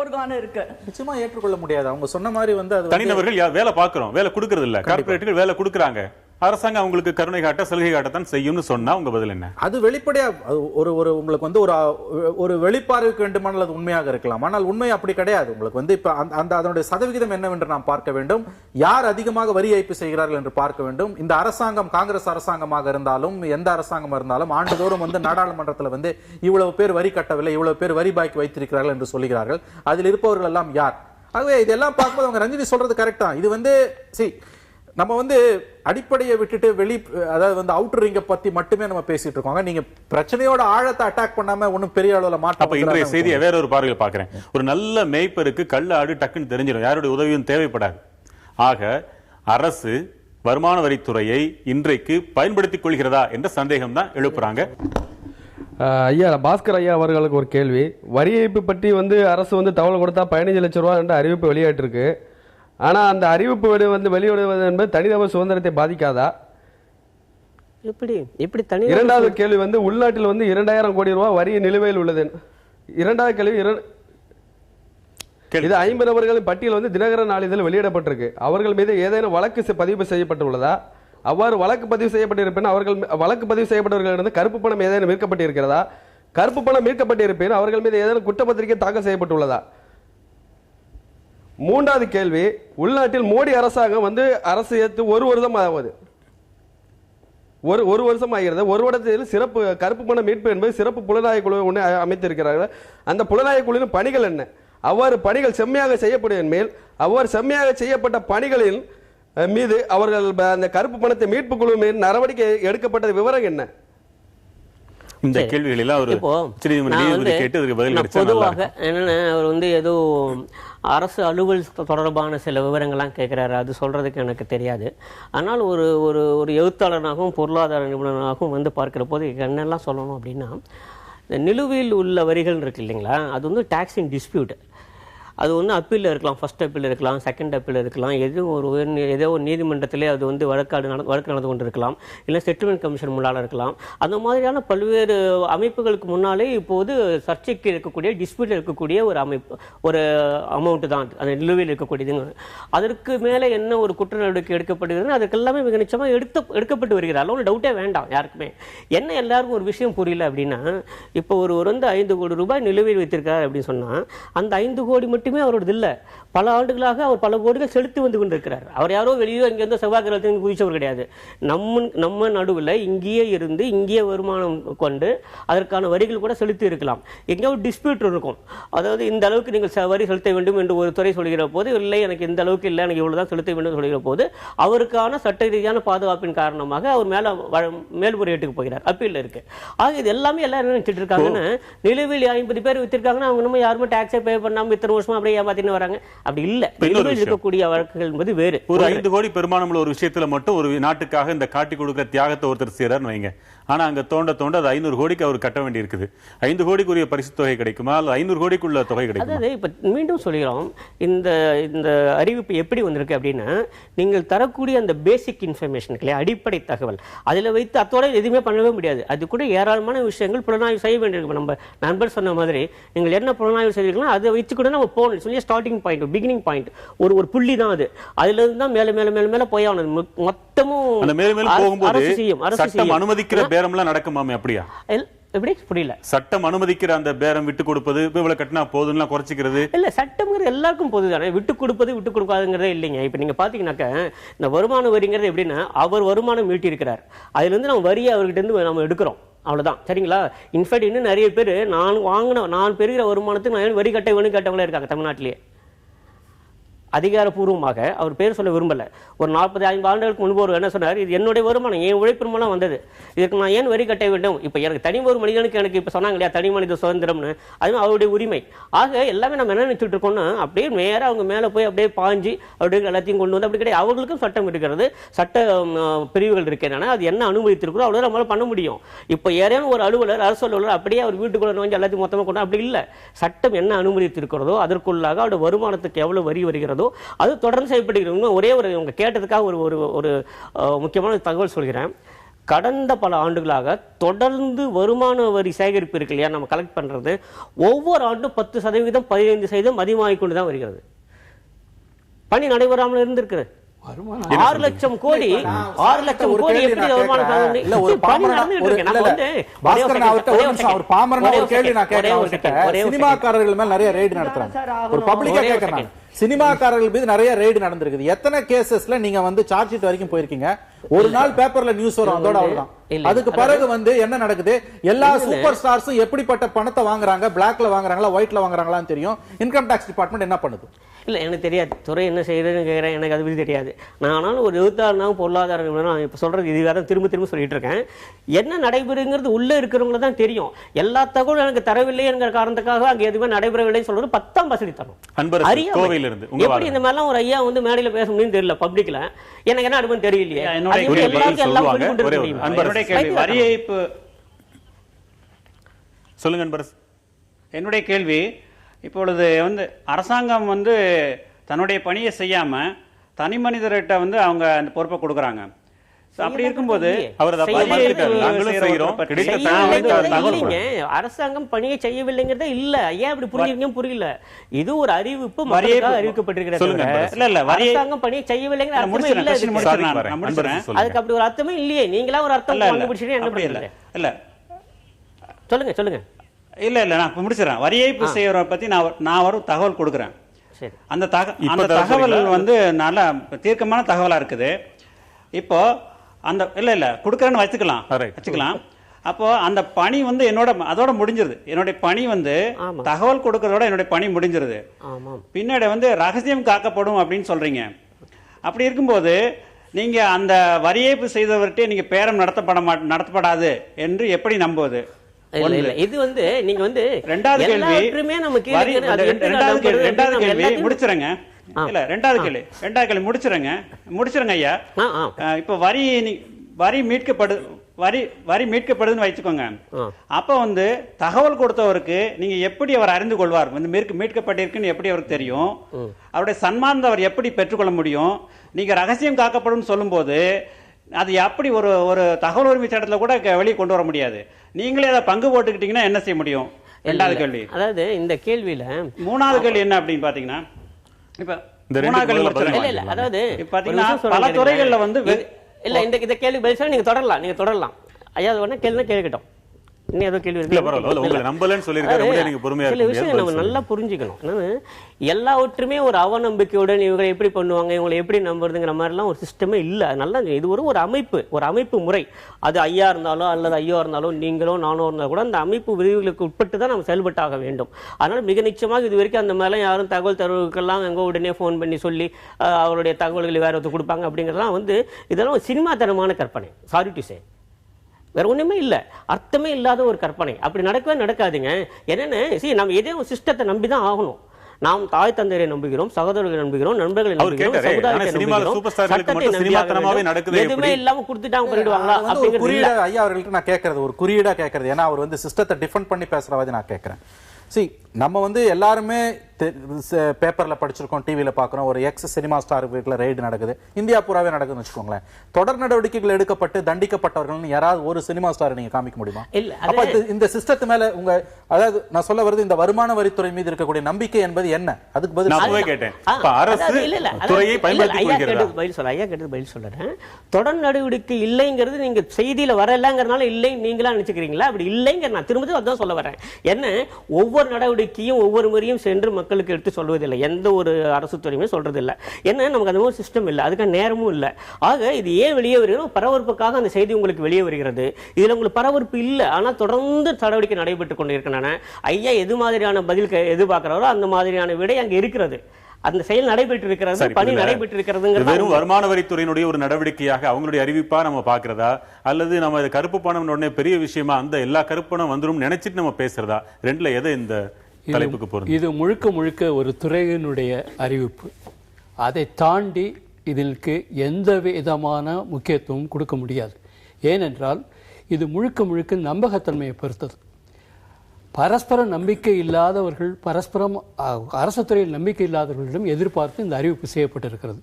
இருக்கு. நிச்சயமா ஏற்றுக்கொள்ள முடியாது. அவங்க சொன்ன மாதிரி வந்து அது தனிநபர்கள் வேலை பார்க்கிறோம், வேலை கொடுக்கறது இல்ல, கார்பரேட்டுகள் வேலை கொடுக்கறாங்க, அரசாங்கம் அவங்களுக்கு கருணை காட்ட சலுகை காட்டத்தான் செய்யும்னு சொன்னா உங்க பதில் என்ன? அது வெளிப்படையா ஒரு உங்களுக்கு வந்து ஒரு வெளிப்பார்வைக்கு வேண்டுமானால் அது உண்மையாக இருக்கலாம். ஆனால் உண்மை அப்படி கிடையாது. உங்களுக்கு வந்து இப்ப அந்த அதனுடைய சதவிகிதம் என்னவென்று நாம் பார்க்க வேண்டும். யார் அதிகமாக வரி ஏய்ப்பு செய்கிறார்கள் என்று பார்க்க வேண்டும். இந்த அரசாங்கம் காங்கிரஸ் அரசாங்கமாக இருந்தாலும் எந்த அரசாங்கமாக இருந்தாலும் ஆண்டுதோறும் வந்து நாடாளுமன்றத்தில் வந்து இவ்வளவு பேர் வரி கட்டவில்லை, இவ்வளவு பேர் வரி பாக்கி வைத்திருக்கிறார்கள் என்று சொல்லுகிறார்கள். அதில் இருப்பவர்கள் எல்லாம் யார்? ஆகவே இதெல்லாம் பார்க்கும்போது அவங்க ரஞ்சினி சொல்றது கரெக்ட் தான். இது வந்து நம்ம வந்து அடிப்படையை விட்டுட்டு அதாவது வந்து அவுட்டர் ரிங்கை பத்தி மட்டுமே நம்ம பேசிட்டு இருக்கோங்க. நீங்க பிரச்சனையோட ஆழத்தை அட்டாக் பண்ணாம ஒன்னும் பெரிய அளவுல மாற்றம். அப்ப இன்றைய செய்தியை வேற ஒரு பார்வையில் பாக்குறேன். ஒரு நல்ல மேய்ப்பருக்கு கள்ள ஆடு டக்குன்னு தெரிஞ்சிடும், யாருடைய உதவியும் தேவைப்படாது. ஆக அரசு வருமான வரித்துறையை இன்றைக்கு பயன்படுத்திக் கொள்கிறதா என்ற சந்தேகம் தான் எழுப்புறாங்க. ஐயா பாஸ்கர் ஐயா அவர்களுக்கு ஒரு கேள்வி. வரி ஏய்ப்பு பற்றி வந்து அரசு வந்து தகவல் கொடுத்தா 15 லட்சம் ரூபாய் என்ற அறிவிப்பு வெளியாட்டிருக்கு. ஆனால் அந்த அறிவிப்பு வெளியிடுவது என்பது தனிநபர் சுதந்திரத்தை பாதிக்காதா? எப்படி தனி? இரண்டாவது கேள்வி வந்து உள்நாட்டில் வந்து 2000 கோடி ரூபாய் வரி நிலுவையில் உள்ளது. இரண்டாவது கேள்வி, இது 50 நபர்களின் பட்டியல் வந்து தினகரன் நாளிதழில் வெளியிடப்பட்டிருக்கு. அவர்கள் மீது ஏதேனும் வழக்கு பதிவு செய்யப்பட்டுள்ளதா? அவ்வாறு வழக்கு பதிவு செய்யப்பட்டிருப்பேன் அவர்கள் வழக்கு பதிவு செய்யப்பட்டவர்களிடம் கருப்பு பணம் ஏதேனும் மீட்கப்பட்டிருக்கிறதா? கருப்பு பணம் மீட்கப்பட்டிருப்பேன் அவர்கள் மீது ஏதேனும் குற்றப்பத்திரிகை தாக்கல் செய்யப்பட்டுள்ளதா? மூன்றாவது கேள்வி, உள்நாட்டில் மோடி அரசாங்கம் வந்து அரசு ஏற்று ஒரு வருடம் ஆகுது, ஒரு வருஷம் ஆகிறது. ஒரு வருடத்தில் சிறப்பு கருப்பு பணம் மீட்பு என்பது சிறப்பு புலனாய்வு குழு ஒன்று அமைத்திருக்கிறார்கள். அந்த புலனாய்வு குழுவின் பணிகள் என்ன? அவ்வாறு பணிகள் செம்மையாக செய்யப்படும் மேல் அவ்வாறு செம்மையாக செய்யப்பட்ட பணிகளின் மீது அவர்கள் அந்த கருப்பு பணத்தை மீட்பு குழு மீது நடவடிக்கை எடுக்கப்பட்ட விவரம் என்ன? இந்த கேள்விகள் எல்லாம் ஒரு பொதுவாக என்னன்னா அவர் வந்து ஏதோ அரசு அலுவல் தொடர்பான சில விவரங்கள்லாம் கேட்குறாரு, அது சொல்றதுக்கு எனக்கு தெரியாது. ஆனால் ஒரு ஒரு ஒரு எழுத்தாளனாகவும் பொருளாதார நிபுணராகவும் வந்து பார்க்கிற போது என்னெல்லாம் சொல்லணும் அப்படின்னா, இந்த நிலுவையில் உள்ள வரிகள் இருக்கு இல்லைங்களா, அது வந்து டாக்ஸிங் டிஸ்பியூட். அது ஒன்று அப்பீலில் இருக்கலாம், ஃபர்ஸ்ட் அப்பீல் இருக்கலாம், செகண்ட் அப்பீல் இருக்கலாம், ஏதோ ஒரு நீதிமன்றத்திலே அது வந்து வழக்கு நடந்து கொண்டு இருக்கலாம், இல்லை செட்டில்மெண்ட் கமிஷன் முன்னால் இருக்கலாம். அந்த மாதிரியான பல்வேறு அமைப்புகளுக்கு முன்னாலே இப்போது சர்ச்சைக்கு இருக்கக்கூடிய டிஸ்பியூட் இருக்கக்கூடிய ஒரு அமைப்பு, ஒரு அமௌண்ட் தான் அந்த நிலுவையில் இருக்கக்கூடியதுங்க. அதற்கு மேலே என்ன ஒரு குற்ற நடவடிக்கை எடுக்கப்படுகிறதுன்னு அதுக்கு எல்லாமே மிக நிச்சயமாக எடுக்கப்பட்டு வருகிறார்கள். ஒன்றும் டவுட்டே வேண்டாம் யாருக்குமே. என்ன எல்லாருக்கும் ஒரு விஷயம் புரியல அப்படின்னா, இப்போ ஒரு வந்து 5 கோடி ரூபாய் நிலுவையில் வைத்திருக்காரு அப்படின்னு சொன்னால் அந்த 5 கோடி மட்டுமே அவரோடது இல்லை. பல ஆண்டுகளாக அவர் பல கோடிகள் செலுத்தி வந்து கொண்டிருக்கிறார். அவர் யாரோ வெளியே இங்கேருந்து செவ்வாய் கிரகத்திலிருந்து குதிச்சவர் கிடையாது. நம்ம நடுவில் இங்கேயே இருந்து இங்கேயே வருமானம் கொண்டு அதற்கான வரிகள் கூட செலுத்தி இருக்கலாம். எங்கேயோ ஒரு டிஸ்பியூட் இருக்கும், அதாவது இந்த அளவுக்கு நீங்கள் வரி செலுத்த வேண்டும் என்று ஒரு துறை சொல்கிற போது, இல்லை எனக்கு இந்த அளவுக்கு இல்லை, எனக்கு இவ்வளவுதான் செலுத்த வேண்டும் சொல்கிற போது அவருக்கான சட்ட ரீதியான பாதுகாப்பின் காரணமாக அவர் மேல்முறையீட்டுக்கு போகிறார், அப்பீல் இருக்கு. ஆக இது எல்லாமே எல்லாம் என்ன நினைச்சிட்டு இருக்காங்கன்னா, நிலுவையில் 50 பேர் வித்திருக்காங்கன்னா அவங்க நம்ம யாருமே டாக்ஸே பே பண்ணாம இத்தனை வருஷமா அப்படியே ஏமாத்தின்னு வராங்க. அப்படி இல்ல, இருக்கக்கூடிய வழக்குகள் என்பது வேறு. ஒரு 5 கோடி பெருமானமுள்ள ஒரு விஷயத்துல மட்டும் ஒரு நாட்டுக்காக இந்த காட்டி கொடுக்கிற தியாகத்தை ஒருத்தர் செய்யறாருன்னு வைங்க. ஆனா அங்க தோண்ட அது 500 கோடிக்கு அவர் கட்ட வேண்டி இருக்குது. 5 கோடிக்குரிய பரிசு தொகை கிடைக்குமா, அல்ல 500 கோடிக்குள்ள தொகை கிடைக்குமா? அதாவது இப்ப மீண்டும் சொல்கிறோம், இந்த அறிவிப்பு எப்படி வந்திருக்கு அப்படின்னா, நீங்கள் தரக்கூடிய அந்த பேசிக் இன்ஃபர்மேஷன், அடிப்படை தகவல், அதுல வைத்து அத்தோட எதுவுமே பண்ணவே முடியாது. அது கூட ஏராளமான விஷயங்கள் புலனாய்வு செய்ய வேண்டியிருக்கு. நம்ம நண்பர் சொன்ன மாதிரி நீங்கள் என்ன புலனாய்வு செய்வீங்களோ அதை வச்சு கூட நம்ம போகணும். சொல்லி ஸ்டார்டிங் பாயிண்ட், பிகினிங் பாயிண்ட், ஒரு புள்ளி தான் அது. அதுல இருந்து தான் மேல போய் ஆகணும். மொத்தமும் அந்த மேல போகும்போது சட்டம் அனுமதிக்கிற பேரம்லாம் நடக்குமாமே, அப்படியா? எப்படி புரியல? சட்டம் அனுமதிக்கிற அந்த பேரம் விட்டு கொடுப்பது, இவ்வளவு கட்டினா போதும்னா குறைச்சிக்கிறது இல்ல. சட்டம்ங்கிறது எல்லாருக்கும் பொதுதானே. விட்டு கொடுப்பது விட்டு கொடுக்காதுங்கிறதே இல்லைங்க. இப்ப நீங்க பாத்தீங்கன்னாக்க இந்த வருமான வரிங்கிறது எப்படின்னா, அவர் வருமானம் மீட்டி இருக்கிறார், அதுல இருந்து நம்ம வரியை அவர்கிட்ட இருந்து நம்ம எடுக்கிறோம், அவ்வளவுதான். சரிங்களா? இன்ஃபேக்ட் இன்னும் நிறைய பேர் நான் பெறுகிற வருமானத்துக்கு நான் வரி கட்ட வேணும் கேட்டவங்களே இருக்காங்க தமிழ்நாட்டிலேயே. அதிகாரப்பூர்வமாக அவர் பேர் சொல்ல விரும்பல, ஒரு 40-50 ஆண்டுகளுக்கு முன்பு ஒரு என்ன சொன்னார், இது என்னுடைய வருமானம், என் உழைப்பு மூலம் வந்தது, இதுக்கு நான் ஏன் வரி கட்ட வேண்டும்? இப்போ எனக்கு தனி ஒரு மனிதனுக்கு எனக்கு இப்போ சொன்னாங்க இல்லையா தனி மனித சுதந்திரம்னு, அதுவும் அவருடைய உரிமை. ஆக எல்லாமே நம்ம என்ன நினைச்சிட்டு இருக்கோம்னா அப்படியே நேராக அவங்க மேலே போய் அப்படியே பாஞ்சு அப்படியே எல்லாத்தையும் கொண்டு வந்து அப்படி கிடையாது. அவர்களுக்கும் சட்டம் இருக்கிறது, சட்ட பிரிவுகள் இருக்கின்றன, அது என்ன அனுமதித்திருக்கிறோம் அவ்வளோ நம்மளால பண்ண முடியும். இப்போ யாரையும் ஒரு அலுவலர் அரசு அலுவலர் அப்படியே அவர் வீட்டுக்குள்ள வந்து எல்லாத்தையும் மொத்தமாக கொண்டு அப்படி இல்லை. சட்டம் என்ன அனுமதித்திருக்கிறதோ அதற்குள்ளாக அவருடைய வருமானத்துக்கு எவ்வளவு வரி வருகிறதோ அது தொடர்ந்து செய்யப்படுகிறது. ஒரே ஒரு உங்க கேட்டதுக்காக ஒரு முக்கியமான தகவல் சொல்கிறேன். கடந்த பல ஆண்டுகளாக தொடர்ந்து வருமான வரி சேகரிப்பு இருக்கு இல்லையா, நம்ம கலெக்ட் பண்றது ஒவ்வொரு ஆண்டும் 10%, 15% அதிகமாகிக் கொண்டுதான் வருகிறது. பணி நடைபெறாமல் இருந்திருக்கிறது. 6 லட்சம் கோடி எப்படி வருமானம் சினிமாக்காரர்கள் மேல நிறைய ரெய்டு நடத்துறாங்க, ஒரு பப்ளிக்கா கேக்குறாங்க. சினிமாக்காரர்கள் மீது நிறைய ரெய்டு நடந்திருக்குது. எத்தனை கேசஸ்ல நீங்க வந்து சார்ஜ் ஷீட் வரைக்கும் போயிருக்கீங்க? ஒரு நாள் பேப்பர்ல நியூஸ் வரும், அதோட அவ்வளவுதான். அதுக்கு பிறகு வந்து என்ன நடக்குது? எல்லா சூப்பர் ஸ்டார்ஸும் எப்படிப்பட்ட பணத்தை வாங்குறாங்க, பிளாக்ல வாங்குறாங்களா ஒயிட்ல வாங்குறாங்களான்னு தெரியும். இன்கம் டாக்ஸ் டிபார்ட்மெண்ட் என்ன பண்ணுது? இல்லை எனக்கு தெரியாது, துறை என்ன செய்யறதுன்னு கேட்குறேன், எனக்கு அது பற்றி தெரியாது. நான் ஆனாலும் ஒரு எழுத்தாளனாகவும் பொருளாதார நிபுணர் இப்போ சொல்கிறது இது வேறு திரும்ப சொல்லிட்டு இருக்கேன். என்ன நடைபெறுங்கிறது உள்ளே இருக்கிறவங்கள தான் தெரியும். எல்லா தகவலும் எனக்கு தரவில்லை என்கிற காரணத்துக்காக அங்கே எதுவுமே நடைபெறவில்லைன்னு சொல்றது 10ஆம் பசடி தரும். எப்படி இந்த மாதிரிலாம் ஒரு ஐயா வந்து மேடையில் பேச முடியும்னு தெரியல, பப்ளிக்ல எனக்கு என்ன அனுபவம் தெரியலையே. சொல்லுங்க. என்னுடைய கேள்வி, இப்பொழுது வந்து அரசாங்கம் வந்து தன்னுடைய பணியை செய்யாம தனி மனிதர்கிட்ட வந்து அவங்க அந்த பொறுப்பை கொடுக்குறாங்க. அப்படி இருக்கும்போது அரசாங்கம் பணியை செய்யவில்லைங்கிறதே இல்ல. ஏன் அப்படி புரிஞ்சுக்கீங்க புரியல. இது ஒரு அறிவிப்பு அறிவிக்கப்பட்டிருக்கிறது. அரசாங்கம் பணியை செய்யவில்லைங்கிற அதுக்கு அப்படி ஒரு அர்த்தமே இல்லையே. நீங்களா ஒரு அர்த்தம் கண்டுபிடிச்சீங்க என்ன பண்ணல? இல்ல சொல்லுங்க. இல்ல நான் முடிச்சிடறேன். வரி ஏய்ப்பு செய்யறத பத்தி நான் ஒரு தகவல் கொடுக்குறேன். அந்த தகவல் வந்து நல்ல தீர்க்கமான தகவலா இருக்குது. இப்போ அந்த இல்ல கொடுக்குறேன்னு வச்சுக்கலாம். அப்போ அந்த பணி வந்து அதோட முடிஞ்சிருது. என்னுடைய பணி வந்து தகவல் கொடுக்கறதோட என்னுடைய பணி முடிஞ்சிருது. பின்னாடி வந்து ரகசியம் காக்கப்படும் அப்படின்னு சொல்றீங்க. அப்படி இருக்கும்போது நீங்க அந்த வரி ஏய்ப்பு செய்தவர்கிட்ட நீங்க பேரம் நடத்தப்படாது என்று எப்படி நம்புவது? இது வந்து நீங்க வந்து ரெண்டாவது கேள்வி முடிச்சிருங்க. இல்ல ரெண்டாவது கேள்வி முடிச்சிருங்க ஐயா. இப்ப வரி மீட்கப்படுதுன்னு வச்சுக்கோங்க. அப்ப வந்து தகவல் கொடுத்தவருக்கு நீங்க எப்படி அவர் அறிந்து கொள்வார்? வந்து மீட்கப்பட்டிருக்குன்னு எப்படி அவருக்கு தெரியும்? அவருடைய சன்மானத்தை அவர் எப்படி பெற்றுக்கொள்ள முடியும்? நீங்க ரகசியம் காக்கப்படும் சொல்லும் போது அது எப்படி ஒரு தகவல் உரிமை சட்டத்துல கூட வெளியே கொண்டு வர முடியாது. நீங்களே அதை பங்கு போட்டுக்கிட்டீங்கன்னா என்ன செய்ய முடியும்? ரெண்டாவது கேள்வி. அதாவது இந்த கேள்வியில மூணாவது கேள்வி என்ன அப்படின்னு பாத்தீங்கன்னா, இப்ப மூணாவது கேள்வி அதாவது பாத்தீங்கன்னா பல துறைகள்ல வந்து இல்ல இந்த கேள்வி பதில் சொல்ல நீங்க தொடரலாம். ஐயா கேள்வி கேட்கட்டும். நல்லா புரிஞ்சுக்கணும். எல்லாவற்றுமே ஒரு அவநம்பிக்கையுடன் இவங்க எப்படி பண்ணுவாங்க, இவங்களை எப்படி நம்புறதுங்கிற மாதிரிலாம் ஒரு சிஸ்டமே இல்ல. நல்லா இது ஒரு அமைப்பு முறை. அது ஐயா இருந்தாலும் அல்லது ஐயோ இருந்தாலும் நீங்களோ நானோ இருந்தாலும் கூட அந்த அமைப்பு விதிகளுக்கு உட்பட்டு தான் நம்ம செயல்பட்டாக வேண்டும். அதனால மிக நிச்சயமாக இது வரைக்கும் அந்த மேல யாரும் தகவல் தரவுக்கெல்லாம் எங்க உடனே போன் பண்ணி சொல்லி அவருடைய தகவல்களை வேற ஒருத்தர் கொடுப்பாங்க அப்படிங்கிறதுலாம் வந்து இதெல்லாம் சினிமா தரமான கற்பனை. சாரி டு சே, வேற ஒண்ணுமே இல்ல, அர்த்தமே இல்லாத ஒரு கற்பனை. அப்படி நடக்காதுங்க. என்னன்னு நம்ம ஏதோ ஒரு சிஸ்டத்தை நம்பிதான் ஆகணும். நாம் தாய் தந்தையரை நம்புகிறோம், சகோதரர்களை நம்புகிறோம், நண்பர்களை நம்புகிறோம், சமுதாயத்தை நம்புகிறோம். எதுவுமே இல்லாம கொடுத்துட்டாங்க பண்ணிடுவாங்களா அப்படிங்கிறது ஐயா அவர்கள்ட்ட நான் கேட்கறது ஒரு குறியீடா கேட்கறது. ஏன்னா அவர் வந்து சிஸ்டத்தை டிஃபெண்ட் பண்ணி பேசுறவாதி நான் கேட்கிறேன். நம்ம வந்து எல்லாருமே பேப்பர்ல படிச்சிருக்கோம், டிவியில பாக்குறோம், ஒரு எக்ஸ் சினிமா ஸ்டார் வீட்டுல ரெய்டு நடக்குது, இந்தியா பூராவே நடக்குதுன்னு வச்சுக்கோங்களேன். தொடர் நடவடிக்கைகள் எடுக்கப்பட்டு தண்டிக்கப்பட்டவர்கள் யாராவது ஒரு சினிமா ஸ்டார் நீங்க காமிக்க முடியுமா? அப்ப இந்த சிஸ்டத்து மேல உங்க அதாவது நான் சொல்ல வருது இந்த வருமான வரித்துறை மீது இருக்கக்கூடிய நம்பிக்கை என்பது என்ன? அதுக்கு பதில் சொல்றேன். தொடர் நடவடிக்கை இல்லைங்கிறது நீங்க செய்தியில வரலங்கிறதுனால இல்லை நீங்களா நினைச்சுக்கிறீங்களா? அப்படி இல்லைங்க. நான் திரும்ப அதான் சொல்ல வரேன். என்ன ஒவ்வொரு நடவடிக்கையும் ஒவ்வொரு முறையும் சென்று மக்களுக்கு எடுத்து சொல்வதில்லை. எந்த ஒரு அரசு துறையுமே சொல்றதில்லை. என்ன நமக்கு அந்த ஒரு சிஸ்டம் இல்லை, அதுக்கான நேரமும் இல்லை. ஆக இது ஏன் வெளியே வருகிறது? பரபரப்புக்காக அந்த செய்தி உங்களுக்கு வெளியே வருகிறது. இதுல உங்களுக்கு பரபரப்பு இல்லை, ஆனால் தொடர்ந்து நடவடிக்கை நடைபெற்றுக் கொண்டிருக்கின்றன. ஐயா எது மாதிரியான பதில் எதிர்பார்க்கிறாரோ அந்த மாதிரியான விடை அங்கே இருக்கிறது. அந்த செயல் நடைபெற்று இருக்கிறது, பணி நடைபெற்று இருக்கிறது. வெறும் வருமான வரித்துறையினுடைய ஒரு நடவடிக்கையாக அவங்களுடைய அறிவிப்பா நம்ம பாக்குறதா, அல்லது நம்ம கருப்பு பணம் உடனே பெரிய விஷயமா அந்த எல்லா கருப்பு பணம் வந்துடும் நினைச்சிட்டு நம்ம பேசுறதா, ரெண்டுல எதை இந்த தலைப்புக்கு போறது? இது முழுக்க முழுக்க ஒரு துறையினுடைய அறிவிப்பு. அதை தாண்டி இதற்கு எந்த விதமான முக்கியத்துவம் கொடுக்க முடியாது. ஏனென்றால் இது முழுக்க முழுக்க நம்பகத்தன்மையை பொறுத்தது. பரஸ்பர நம்பிக்கை இல்லாதவர்கள், பரஸ்பரம் அரசு துறையில் நம்பிக்கை இல்லாதவர்களிடம் எதிர்பார்த்து இந்த அறிவிப்பு செய்யப்பட்டிருக்கிறது.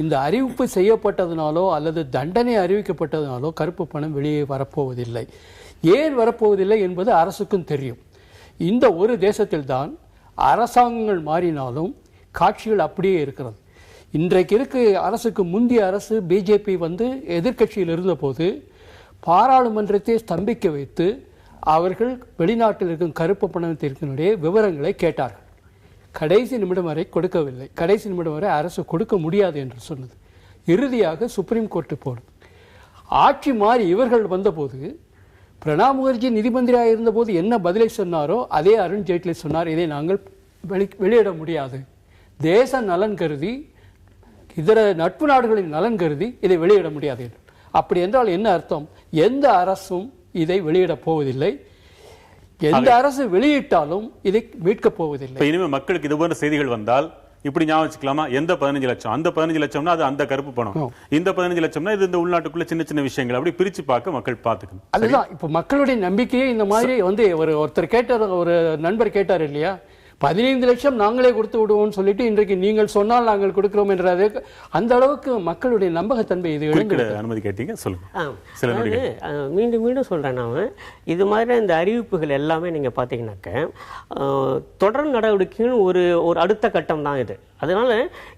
இந்த அறிவிப்பு செய்யப்பட்டதுனாலோ அல்லது தண்டனை அறிவிக்கப்பட்டதுனாலோ கருப்பு பணம் வெளியே வரப்போவதில்லை. ஏன் வரப்போவதில்லை என்பது அரசுக்கும் தெரியும். இந்த ஒரு தேசத்தில்தான் அரசாங்கங்கள் மாறினாலும் காட்சிகள் அப்படியே இருக்கிறது. இன்றைக்கு இருக்க அரசுக்கு முந்தைய அரசு பிஜேபி எதிர்க்கட்சியில் இருந்தபோது பாராளுமன்றத்தை ஸ்தம்பிக்க வைத்து அவர்கள் வெளிநாட்டில் இருக்கும் கருப்பு பணத்திற்குடைய விவரங்களை கேட்டார்கள். கடைசி நிமிடம் வரை கொடுக்கவில்லை. கடைசி நிமிடம் வரை அரசு கொடுக்க முடியாது என்று சொன்னது. இறுதியாக சுப்ரீம் கோர்ட்டு போனது. ஆட்சி மாறி இவர்கள் வந்தபோது பிரணாப் முகர்ஜி நிதி மந்திரியாக இருந்தபோது என்ன பதிலை சொன்னாரோ அதே அருண் ஜேட்லி சொன்னார், இதை நாங்கள் வெளியிட முடியாது, தேச நலன் கருதி, இதர நட்பு நாடுகளின் நலன் கருதி இதை வெளியிட முடியாது என்று. அப்படி என்றால் என்ன அர்த்தம்? எந்த அரசும் இதை வெளியிடப் போவதில்லை. எந்த அரசு வெளியிட்டாலும் இதை மீட்கப் போவதில்லை. இனிமே மக்களுக்கு இது போன்ற செய்திகள் வந்தால் இப்படி ஞாபகம் வச்சுக்கலாமா? எந்த 15 லட்சம், அந்த 15 லட்சம்னா அது அந்த கருப்பு பணம், இந்த 15 லட்சம்னா இது இந்த உள்நாட்டுக்குள்ள சின்ன சின்ன விஷயங்கள், அப்படி பிரிச்சு பார்க்க மக்கள் பார்த்துக்கணும். அதுதான் இப்ப மக்களுடைய நம்பிக்கையே இந்த மாதிரி ஒருத்தர் கேட்டார், ஒரு நண்பர் கேட்டார் இல்லையா, 15 லட்சம் நாங்களே கொடுத்து விடுவோம்னு சொல்லிட்டு இன்றைக்கு நீங்கள் சொன்னால் நாங்கள் கொடுக்கிறோம் என்றது அந்த அளவுக்கு மக்களுடைய நம்பகத்தன்மை இது அனுமதி கேட்டீங்க. சொல்லுங்க. மீண்டும் மீண்டும் சொல்றேன், நான் இது மாதிரி இந்த அறிவிப்புகள் எல்லாமே நீங்க பாத்தீங்கன்னாக்க தொடர் நடவடிக்கைன்னு ஒரு அடுத்த கட்டம் தான் இது. அதனால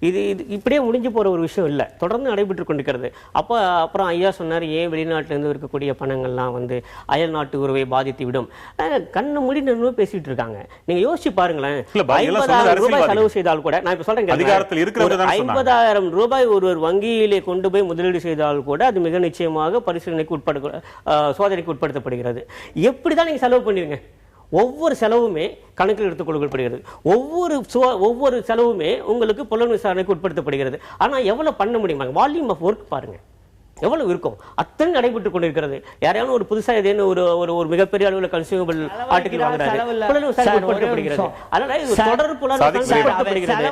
இது இப்படியே முடிஞ்சு போற ஒரு விஷயம் இல்லை, தொடர்ந்து நடைபெற்று கொண்டிருக்கிறது. அப்புறம் ஐயா சொன்னார், ஏன் வெளிநாட்டிலிருந்து இருக்கக்கூடிய பணங்கள்லாம் அயல் நாட்டு உறவை பாதித்து விடும். கண்ணு மூடி நின்று பேசிட்டு இருக்காங்க. நீங்க யோசிச்சு பாருங்களேன், 50,000 ரூபாய் செலவு செய்தால் கூட, நான் இப்ப சொல்றேன், 50,000 ரூபாய் ஒருவர் வங்கியிலே கொண்டு போய் முதலீடு செய்தால் கூட அது மிக நிச்சயமாக பரிசீலனைக்கு சோதனைக்கு உட்படுத்தப்படுகிறது. எப்படிதான் நீங்க செலவு பண்ணுவீங்க? ஒவ்வொரு செலவுமே கணக்கில் எடுத்துக் கொள்ளப்படுகிறது. ஒவ்வொரு செலவுமே உங்களுக்கு புலன் விசாரணைக்கு உட்படுத்தப்படுகிறது. ஆனா எவ்வளவு பண்ண முடியுமா? வால்யூம் ஆஃப் ஒர்க் பாருங்க எவ்வளவு இருக்கும். அத்தனை நடைபெற்றுக் கொண்டிருக்கிறது. யாரையான ஒரு புதுசா ஏதேனும் ஒரு மிகப்பெரிய அளவில் கன்சியூமபிள் ஆர்டிகல் வாங்குறாரு, புலன் விசாரணை உட்படுத்தப்படுகிறது. அதனால இது தொடர் புலன் உட்படுத்தப்படுகிறது.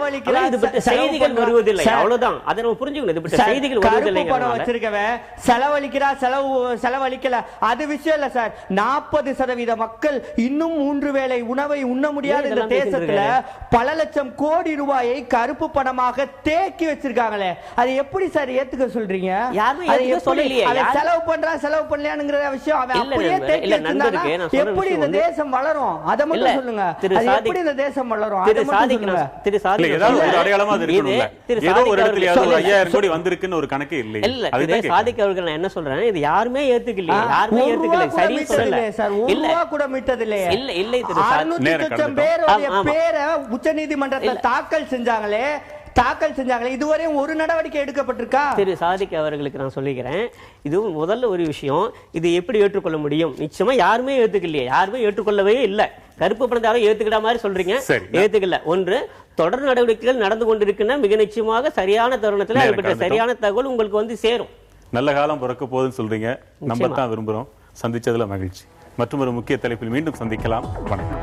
இது பற்றி செய்திகள் வருவதில்லை, அவ்வளவுதான். அதை நம்ம புரிஞ்சுக்கணும். இது பற்றி செய்திகள் வருவதில்லை. செலவழிக்கல அது விஷயம் இல்ல சார். 40% மக்கள் இன்னும் 3 வேளை உணவை உண்ண முடியாத இந்த தேசத்துல பல லட்சம் கோடி ரூபாயை கருப்பு பணமாக தேக்கி வச்சிருக்காங்களே, அதை எப்படி சார் ஏத்துக்க சொல்றீங்க? செலவு பண்றா செலவு பண்ணலையாங்கிற விஷயம் அப்படியே தேக்கி வச்சிருந்தாங்க. எப்படி இந்த தேசம் வளரும்? அதை மட்டும் சொல்லுங்க. எப்படி இந்த தேசம் வளரும்? அதை மட்டும் சொல்லுங்க. அடையாளமா இருக்கணும்ல. ஏதோ ஒரு இடத்துல 5000 கோடி வந்திருக்குன்னு ஒரு கணக்கு இல்லை. இல்ல சாதிக் அவர்கள் நான் என்ன சொல்றேன், இது யாருமே ஏத்துக்கலையே, யாருமே ஏத்துக்கல. சரி சொல்லல சார், ஒரு ரூபா கூட மீட்டது இல்லையே. இல்லை திரு 600 லட்சம் பேருடைய பேரை உச்சநீதிமன்றத்தில் தாக்கல் செஞ்சாங்களே, இதுவரை ஒரு நடவடிக்கை எடுக்கப்பட்டிருக்கா? திரு சாதிக் அவர்களுக்கு நான் சொல்லிக்கிறேன், இது முதல்ல ஒரு விஷயம், இது எப்படி ஏற்றுக்கொள்ள முடியும்? நிச்சயமா யாருமே ஏத்துக்கலையே, யாருமே ஏற்றுக்கொள்ளவே இல்லை. கருப்பு பணத்தாலும் ஏத்துக்கிற மாதிரி சொல்றீங்க, ஏத்துக்கல. ஒன்று, தொடர் நடவடிக்கைகள் நடந்து கொண்டிருக்கின்ற மிக நிச்சயமாக சரியான தருணத்தில் அதுபட்ட சரியான தகவல் உங்களுக்கு சேரும். நல்ல காலம் பிறக்க போகுதுன்னு சொல்றீங்க, நம்பத்தான் விரும்புறோம். சந்திச்சதுல மகிழ்ச்சி. மற்றும் ஒரு முக்கிய தலைப்பில் மீண்டும் சந்திக்கலாம். வணக்கம்.